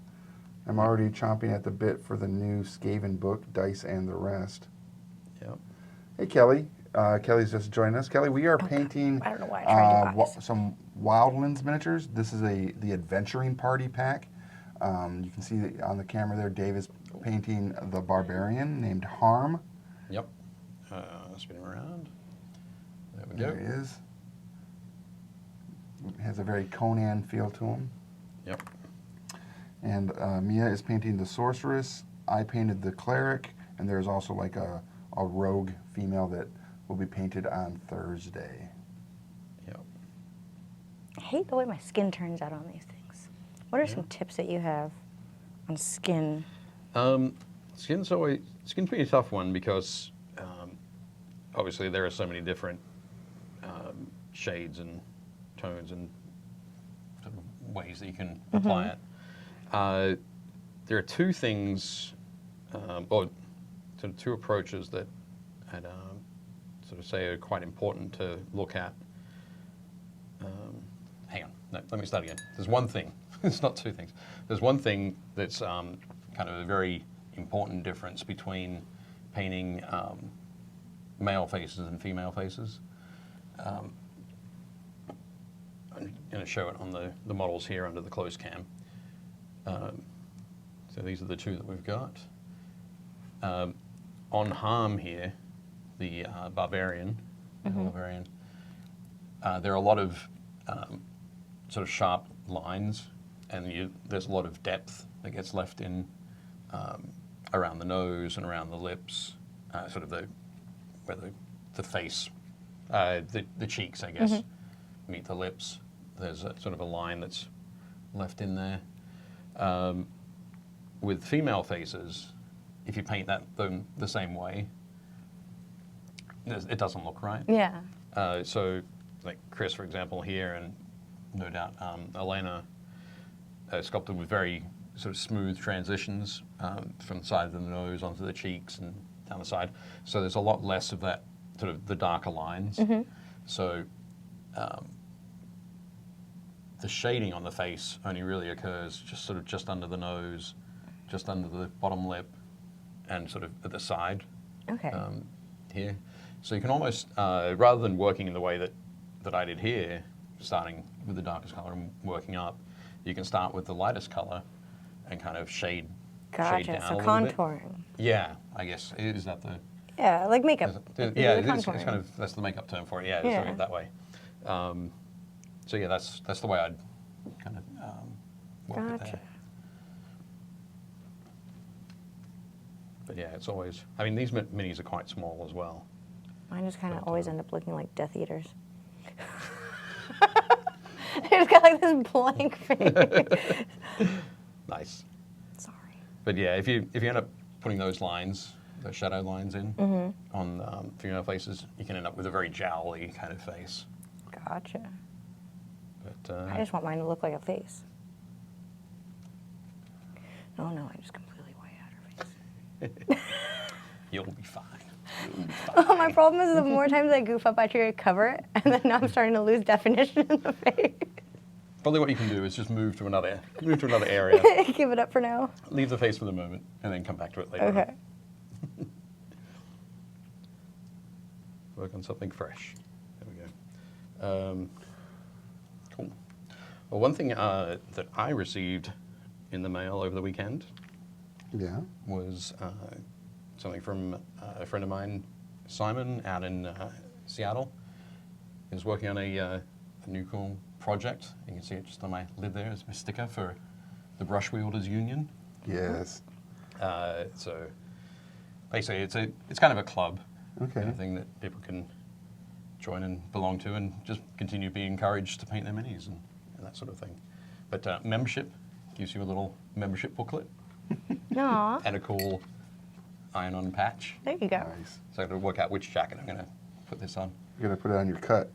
A: I'm already chomping at the bit for the new Skaven book, Dice and the Rest.
B: Yep.
A: Hey Kelly. Kelly's just joined us. Kelly, we are painting
C: I don't know why I tried to buy this.
A: some Wildlands miniatures. This is the Adventuring Party pack. You can see that on the camera there, Dave is painting the barbarian named Harm.
B: Yep. Spin him around. There we
A: There
B: go.
A: he is. Has a very Conan feel to him.
B: Yep.
A: And Mia is painting the sorceress. I painted the cleric, and there's also like a rogue female that will be painted on Thursday.
B: Yep.
C: I hate the way my skin turns out on these things. What are some tips that you have on skin?
B: Skin's pretty tough one because obviously there are so many different shades and tones and sort of ways that you can apply it. There are two things, or sort of two approaches that I'd sort of say are quite important to look at. Hang on, no, let me start again. There's one thing, it's not two things. There's one thing that's kind of a very important difference between painting male faces and female faces. I'm going to show it on the models here under the close cam. So these are the two that we've got. On Harm here, the barbarian, there are a lot of sort of sharp lines, and there's a lot of depth that gets left in around the nose and around the lips, sort of where the face, the cheeks, I guess, meet the lips. There's sort of a line that's left in there. With female faces, if you paint them the same way, it doesn't look right.
C: Yeah.
B: So, like Chris, for example, here, and no doubt Elena, sculpted with very sort of smooth transitions from the side of the nose onto the cheeks and down the side. So there's a lot less of that sort of the darker lines. So the shading on the face only really occurs just under the nose, just under the bottom lip, and sort of at the side
C: Okay.
B: here. So you can almost, rather than working in the way that I did here, starting with the darkest color and working up, you can start with the lightest color and kind of shade
C: Gotcha.
B: down
C: So
B: a little bit.
C: contouring.
B: Yeah, I guess. Is that the...
C: Yeah, like makeup.
B: Yeah,
C: The
B: it's
C: contouring.
B: kind of, that's the makeup term for it. Yeah,
C: Yeah.
B: doing it that way. So yeah, that's the way I'd kind of work it
C: Gotcha.
B: there. But yeah, it's always, I mean, these minis are quite small as well.
C: Mine just kind of
B: But,
C: always end up looking like Death Eaters. It's got like this blank face.
B: Nice.
C: Sorry.
B: But yeah, if you end up putting those lines, those shadow lines in on female faces, you can end up with a very jowly kind of face.
C: Gotcha.
B: But
C: I just want mine to look like a face. Oh no, I just completely way out her face.
B: you'll be fine.
C: My problem is the more times I goof up, I try to cover it, and then now I'm starting to lose definition in the face.
B: Probably what you can do is just move to another area,
C: Give it up for now.
B: leave the face for the moment, and then come back to it later.
C: Okay.
B: On. Work on something fresh. There we go. Cool. Well, one thing that I received in the mail over the weekend
A: Yeah.
B: was something from a friend of mine, Simon, out in Seattle. He was working on a new cool project. You can see it just on my lid there. It's my sticker for the Brush Wielders Union.
A: Yes.
B: So basically, it's kind of a club,
A: Okay.
B: kind of thing that people can join and belong to, and just continue being encouraged to paint their minis and that sort of thing. But membership gives you a little membership booklet
C: Aw,
B: and a cool iron-on patch.
C: there you go.
A: Nice.
B: So I got to work out which jacket I'm going to put this on.
A: You're gonna put it on your cut.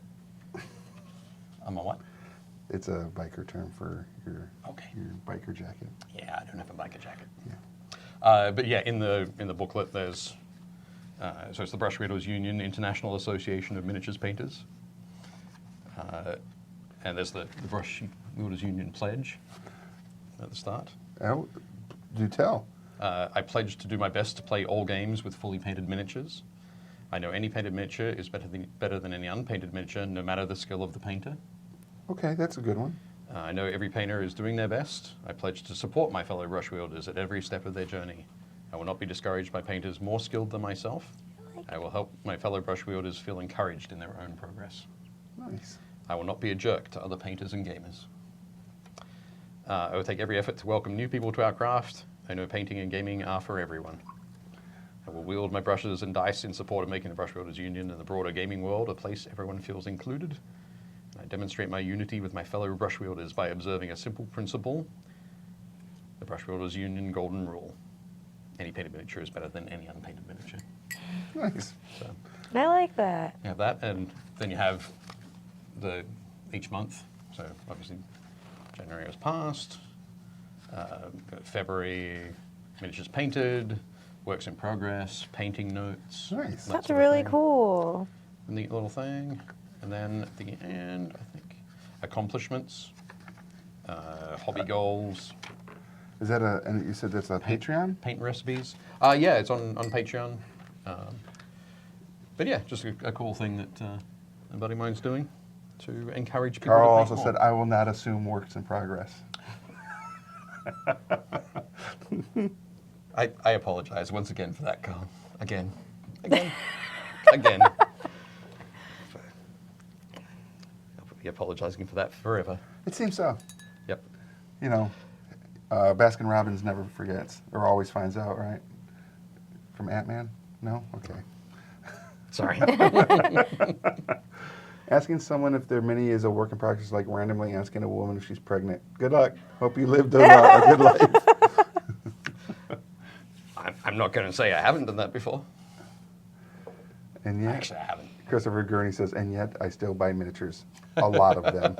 B: On my what?
A: It's a biker term for your
B: Okay.
A: your biker jacket.
B: Yeah, I don't have a biker jacket.
A: Yeah.
B: But yeah, in the booklet, there's so it's the Brush Wielders Union, International Association of Miniatures Painters, and there's the Brush Wielders Union pledge at the start.
A: Oh, do tell.
B: I pledge to do my best to play all games with fully painted miniatures. I know any painted miniature is better than any unpainted miniature, no matter the skill of the painter.
A: Okay, that's a good one.
B: I know every painter is doing their best. I pledge to support my fellow brush wielders at every step of their journey. I will not be discouraged by painters more skilled than myself. I will help my fellow brush wielders feel encouraged in their own progress.
A: Nice.
B: I will not be a jerk to other painters and gamers. I will take every effort to welcome new people to our craft. I know painting and gaming are for everyone. I will wield my brushes and dice in support of making the Brush Wielders Union and the broader gaming world a place everyone feels included. I demonstrate my unity with my fellow brush wielders by observing a simple principle, the Brush Wielders Union Golden Rule. Any painted miniature is better than any unpainted miniature.
A: Nice.
B: So
C: I like that.
B: you have that, and then you have each month. So obviously January was past, February miniatures painted, works in progress, painting notes.
A: Nice.
B: that
C: That's
B: sort of
C: really
B: thing.
C: cool.
B: A neat little thing. And then at the end, I think, accomplishments, hobby goals,
A: Is that and you said that's a Patreon?
B: paint recipes. Yeah, it's on Patreon. But yeah, just a cool thing that a buddy of mine's doing to encourage people
A: Carl
B: to paint
A: also
B: more.
A: said, I will not assume works in progress.
B: I apologize once again for that, Carl. Again. Again. I'll be apologizing for that forever.
A: It seems so.
B: Yep.
A: You know, Baskin Robbins never forgets or always finds out, right? from Ant-Man? No? Okay.
B: Sorry.
A: Asking someone if their mini is a work in progress is like randomly asking a woman if she's pregnant. Good luck. Hope you lived a good life.
B: I'm not going to say I haven't done that before.
A: And yet,
B: Actually, I haven't.
A: Christopher Gurney says, and yet I still buy miniatures. A lot of them.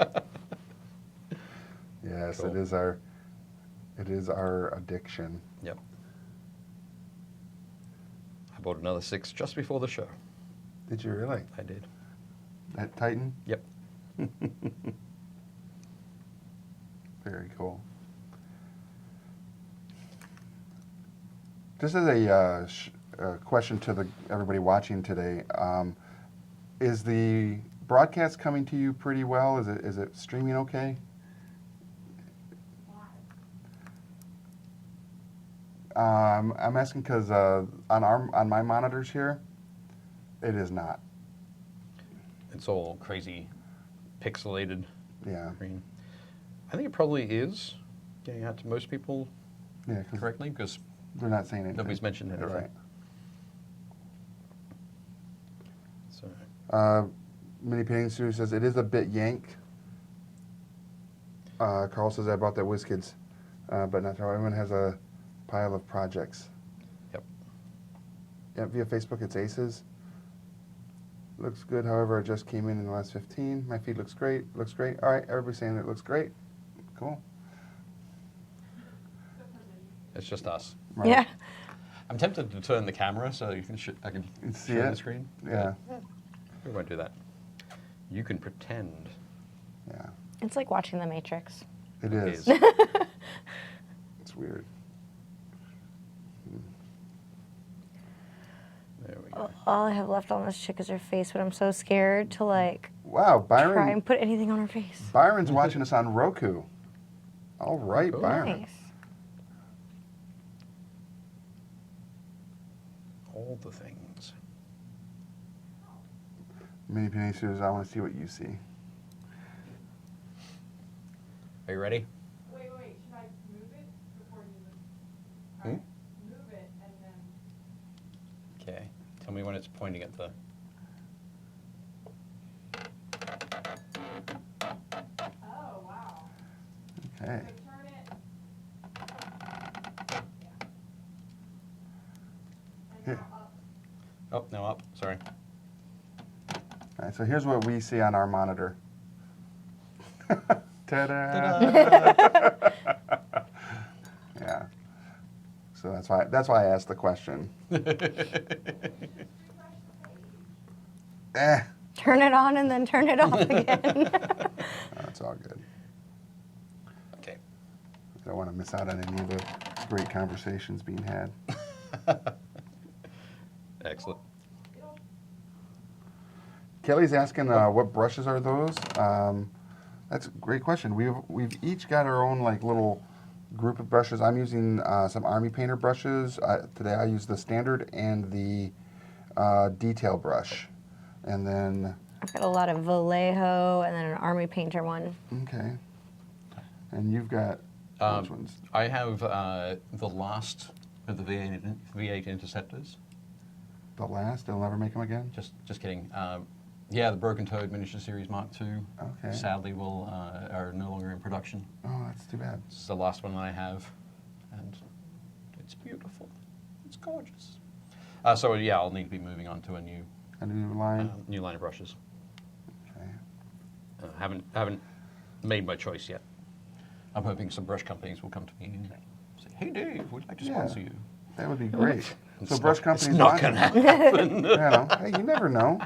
A: Yes,
B: Cool.
A: it is our addiction.
B: Yep. I bought another 6 just before the show.
A: Did you really?
B: I did.
A: That Titan?
B: Yep.
A: Very cool. This is a question to everybody watching today. Is the broadcast coming to you pretty well? Is it streaming okay? I'm asking because on my monitors here, it is not.
B: It's all crazy pixelated
A: Yeah,
B: green. I think it probably is getting out to most people
A: yeah, because
B: correctly because
A: they're not saying anything.
B: nobody's mentioned anything.
A: Right.
B: So,
A: Mini Painting Studio says it is a bit yank. Carl says I bought that WizKids, but not everyone has a pile of projects.
B: yep.
A: Yeah, via Facebook it's Aces. Looks good. However, it just came in the last 15. My feed looks great. Looks great. All right, everybody's saying it looks great. Cool.
B: It's just us.
A: Right.
C: Yeah.
B: I'm tempted to turn the camera so you can I can
A: You see
B: share
A: it?
B: the screen.
A: Yeah.
B: We won't do that. You can pretend.
A: Yeah.
C: It's like watching The Matrix.
A: It is.
B: is.
A: It's weird.
B: There we go.
C: All I have left on this chick is her face, but I'm so scared to like
A: Wow,
C: try
A: Byron.
C: and put anything on her face.
A: Byron's watching us on Roku. All right,
B: Cool.
A: Byron.
C: Nice.
B: All the things.
A: Mini Painting Studios, I want to see what you see.
B: Are you ready?
D: Wait, should I move it before you move?
B: Hmm?
D: Alright, move it and then,
B: Okay. Tell me when it's pointing at the.
D: oh, wow.
A: Okay.
D: So turn it. Yeah. And now up.
B: Oh, no, up. Sorry.
A: All right, so here's what we see on our monitor. Ta-da! Yeah. So that's why I asked the question. Eh,
C: Turn it on and then turn it off again.
A: that's all good.
B: Okay.
A: I don't want to miss out on any of the great conversations being had.
B: Excellent.
A: Kelly's asking, what brushes are those? That's a great question. We've each got our own like little group of brushes. I'm using some Army Painter brushes. Today I use the standard and the detail brush. And then,
C: I've got a lot of Vallejo and then an Army Painter one.
A: okay. And you've got, which ones?
B: I have the last of the V8 Interceptors.
A: The last? They'll never make them again?
B: Just kidding. Yeah, the Broken Toad Miniature Series Mark II.
A: Okay.
B: Sadly, are no longer in production.
A: Oh, that's too bad.
B: This is the last one that I have, and it's beautiful. It's gorgeous. So yeah, I'll need to be moving on to a new
A: A new line?
B: new line of brushes.
A: Okay.
B: Haven't made my choice yet. I'm hoping some brush companies will come to me and say, "Hey, Dave, we'd like to
A: Yeah.
B: sponsor you."
A: That would be great. So
B: It's
A: brush
B: not-
A: companies
B: It's not
A: watching.
B: going to happen.
A: You know, hey, you never know.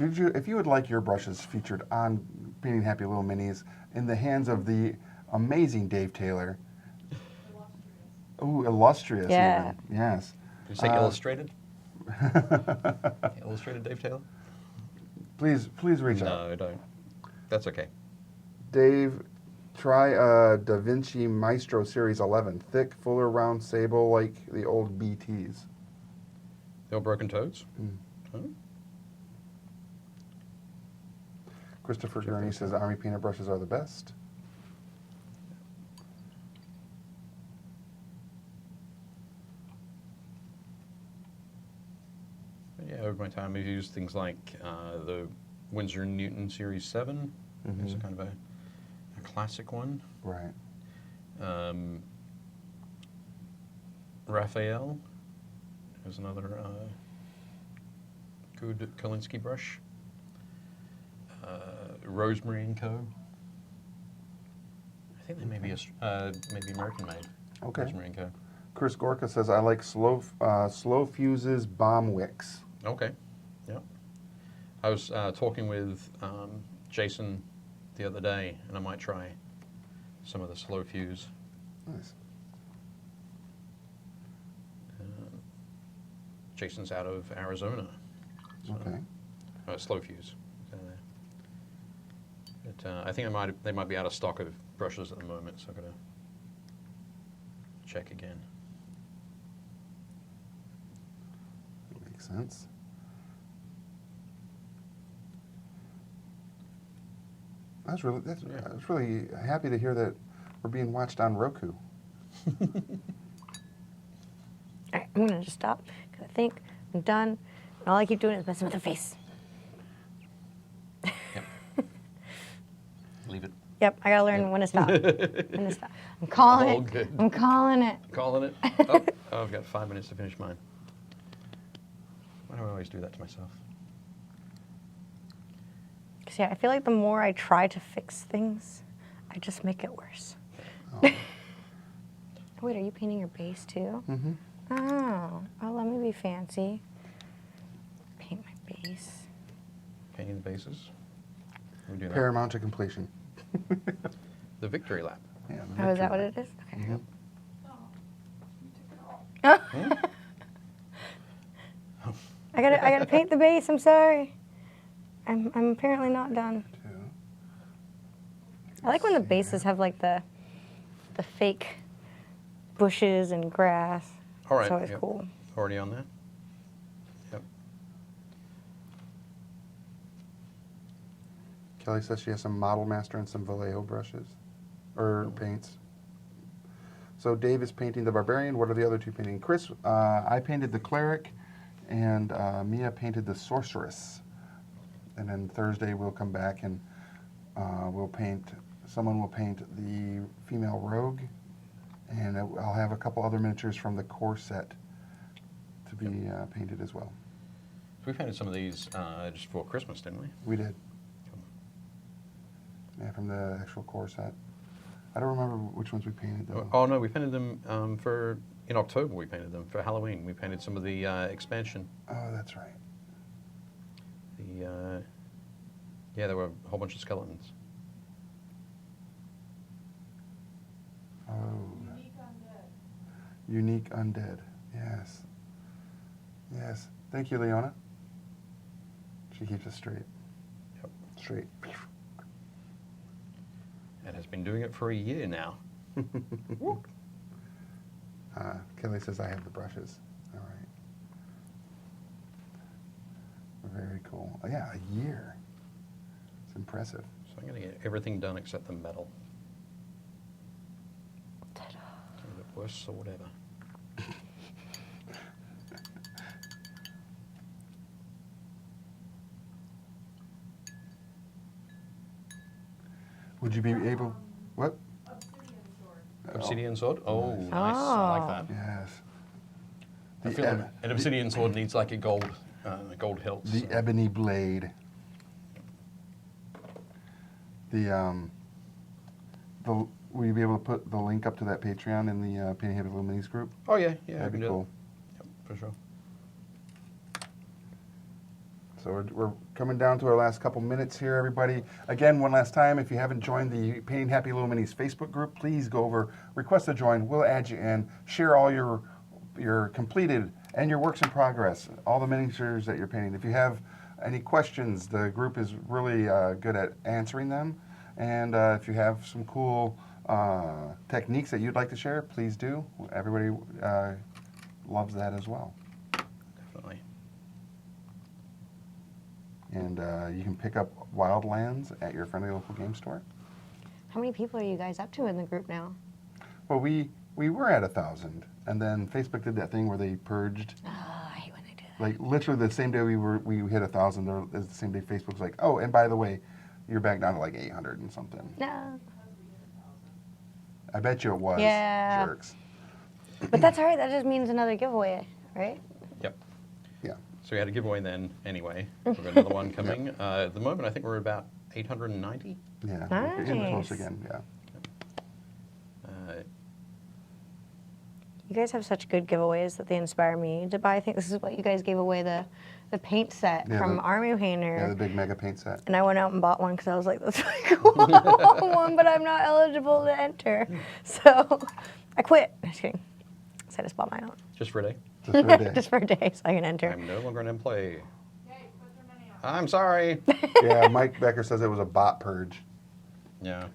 A: If you would like your brushes featured on Painting Happy Little Minis in the hands of the amazing Dave Taylor. Ooh, illustrious.
C: Yeah.
A: Even. Yes.
B: Did you say illustrated? Illustrated Dave Taylor?
A: Please reach out.
B: No, I don't. That's okay.
A: Dave, try Da Vinci Maestro Series 11. Thick, fuller, round sable like the old BTs.
B: The old Broken Toads?
A: Mm.
B: Huh?
A: Christopher Gurney says Army Painter brushes are the best.
B: Yeah, over my time, I've used things like the Winsor & Newton Series 7. It's a kind of a classic one.
A: Right.
B: Raphael is another good Kolinsky brush. Rosemary & Co. I think they may be maybe American made.
A: Okay.
B: Rosemary & Co.
A: Chris Gorka says, I like slow fuses bomb wicks.
B: Okay. Yep. I was talking with Jason the other day, and I might try some of the slow fuse.
A: Nice.
B: Jason's out of Arizona. So,
A: Okay.
B: Slow fuse. But I think they might be out of stock of brushes at the moment, so I've got to check again.
A: Makes sense. I was really happy to hear that we're being watched on Roku.
C: All right, I'm gonna just stop because I think I'm done. And all I keep doing is messing with her face.
B: Yep. Leave it.
C: Yep, I gotta learn when to stop. When to stop. I'm calling
B: All
C: it.
B: good.
C: I'm calling it.
B: Calling it. Oh, I've got 5 minutes to finish mine. Why do I always do that to myself?
C: 'Cause, yeah, I feel like the more I try to fix things, I just make it worse.
A: Oh.
C: Wait, are you painting your base too?
A: Mm-hmm.
C: Oh, let me be fancy. Paint my base.
B: Painting the bases. We do that.
A: Paramount to completion.
B: The victory lap.
A: Yeah,
C: Oh, is that what it is? Okay.
A: Mhm.
D: Oh, you took it off.
C: I gotta paint the base. I'm sorry. I'm apparently not done.
A: Two.
C: I like when the bases have like the fake bushes and grass.
B: All right.
C: It's always
B: Yep.
C: cool.
B: Already on that? Yep.
A: Kelly says she has some Model Master and some Vallejo brushes, or paints. So Dave is painting the Barbarian. What are the other two painting? Chris, I painted the Cleric, and Mia painted the Sorceress. And then Thursday we'll come back and someone will paint the female Rogue, and I'll have a couple other miniatures from the core set to be painted as well.
B: So we painted some of these just for Christmas, didn't we?
A: We did. Yeah, from the actual core set. I don't remember which ones we painted though.
B: Oh no, we painted them in October. We painted them for Halloween. We painted some of the expansion.
A: Oh, that's right.
B: Yeah, there were a whole bunch of skeletons.
A: Oh,
D: Unique undead.
A: unique undead. Yes. Yes. Thank you, Leona. She keeps us straight.
B: Yep.
A: Straight.
B: And has been doing it for a year now.
A: Kelly says I have the brushes. All right. Very cool. Oh, yeah, a year. It's impressive.
B: So I'm going to get everything done except the metal.
C: Ta-da.
B: Is it worse or whatever?
A: Would you be able? What?
D: Obsidian sword.
B: Obsidian sword? Oh,
A: Nice.
B: nice. I like that.
A: Yes.
B: I feel like an obsidian sword needs like a gold hilt.
A: The
B: so.
A: ebony blade. Will you be able to put the link up to that Patreon in the Painting Happy Little Minis group?
B: Oh yeah, I
A: That'd
B: can
A: be
B: do
A: cool.
B: Yep, for sure.
A: So we're coming down to our last couple minutes here, everybody. Again, one last time, if you haven't joined the Painting Happy Little Minis Facebook group, please go over, request to join. We'll add you in. Share all your completed and your works in progress, all the miniatures that you're painting. If you have any questions, the group is really good at answering them. And if you have some cool techniques that you'd like to share, please do. Everybody loves that as well.
B: Definitely.
A: And you can pick up Wildlands at your friendly local game store.
C: How many people are you guys up to in the group now?
A: Well, we were at 1,000, and then Facebook did that thing where they purged.
C: Oh, I hate when they do
A: Like literally the same day we hit 1,000, the same day Facebook's like, oh, and by the way, you're back down to like 800 and something.
C: No.
A: I bet you it was.
C: Yeah.
A: Jerks.
C: But that's all right. That just means another giveaway, right?
B: Yep.
A: Yeah.
B: So we had a giveaway then anyway. We've got another one coming. At the moment, I think we're about 890.
A: Yeah. We're getting close
C: Nice.
A: again. Yeah.
C: You guys have such good giveaways that they inspire me to buy. I think this is what you guys gave away, the paint set
A: Yeah,
C: from
A: the-
C: Army Painter.
A: Yeah, the big mega paint set.
C: And I went out and bought one because I was like, that's really cool. I want one, but I'm not eligible to enter. So I quit. Just kidding. So I just bought my own.
B: Just for a day.
A: Just for a day.
C: Just for a day so I can enter.
B: I'm no longer in play.
D: Yay, put your mini on.
B: I'm sorry.
A: Yeah, Mike Becker says it was a bot purge.
B: Yeah.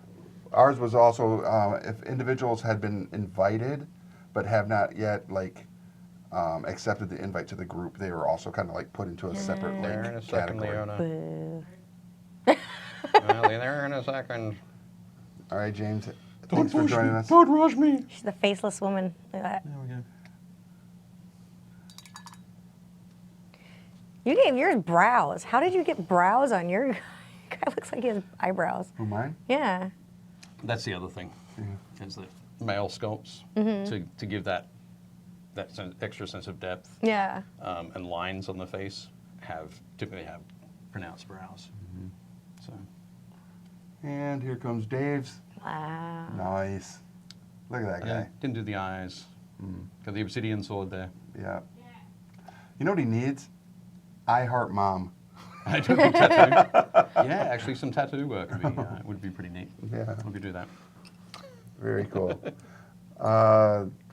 A: Ours was also if individuals had been invited but have not yet accepted the invite to the group, they were also kind of like put into a separate
B: There in a
A: like
B: second,
A: category.
B: Leona.
C: Boo.
B: Well, there in a second.
A: All right, James. Thanks for joining us.
B: Don't rush me.
C: She's the faceless woman. Look at that.
B: There we go.
C: You gave yours brows. How did you get brows on your guy? Guy looks like he has eyebrows.
A: Who, mine?
C: Yeah.
B: That's the other thing.
A: Yeah.
B: Is that male sculpts to give that extra sense of depth
C: Yeah.
B: and lines on the face typically have pronounced brows. So
A: And here comes Dave's.
C: Wow.
A: Nice. Look at that
B: yeah,
A: guy.
B: didn't do the eyes. Got the obsidian sword there.
A: Yeah. You know what he needs? I Heart Mom.
B: I took a tattoo. Yeah, actually, some tattoo work would be pretty neat.
A: Yeah.
B: We could do that.
A: Very cool.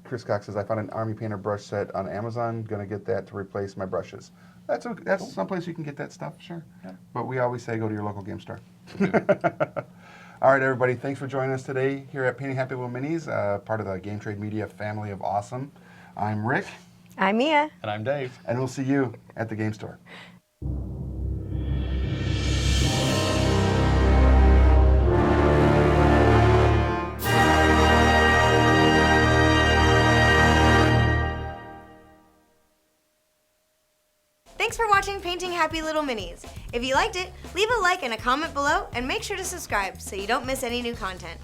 A: Chris Cox says, I found an Army Painter brush set on Amazon. Going to get that to replace my brushes. That's someplace you can get that stuff, sure.
B: Yeah.
A: But we always say go to your local game store. All right, everybody. Thanks for joining us today here at Painting Happy Little Minis, part of the Game Trade Media family of awesome. I'm Rick,
C: I'm Mia.
B: And I'm Dave.
A: and we'll see you at the game store.
E: Thanks for watching Painting Happy Little Minis. If you liked it, leave a like and a comment below and make sure to subscribe so you don't miss any new content.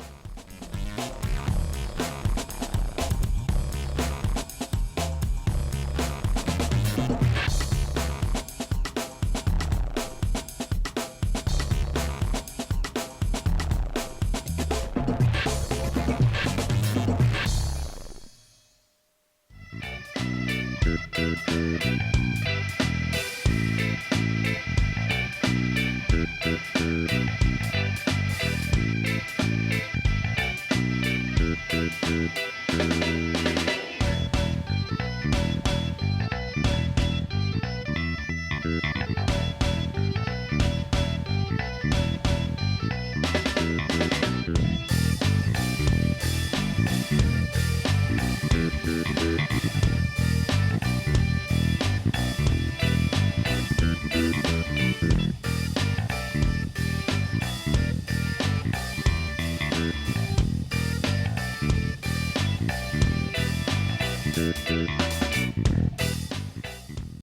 F: Thank you.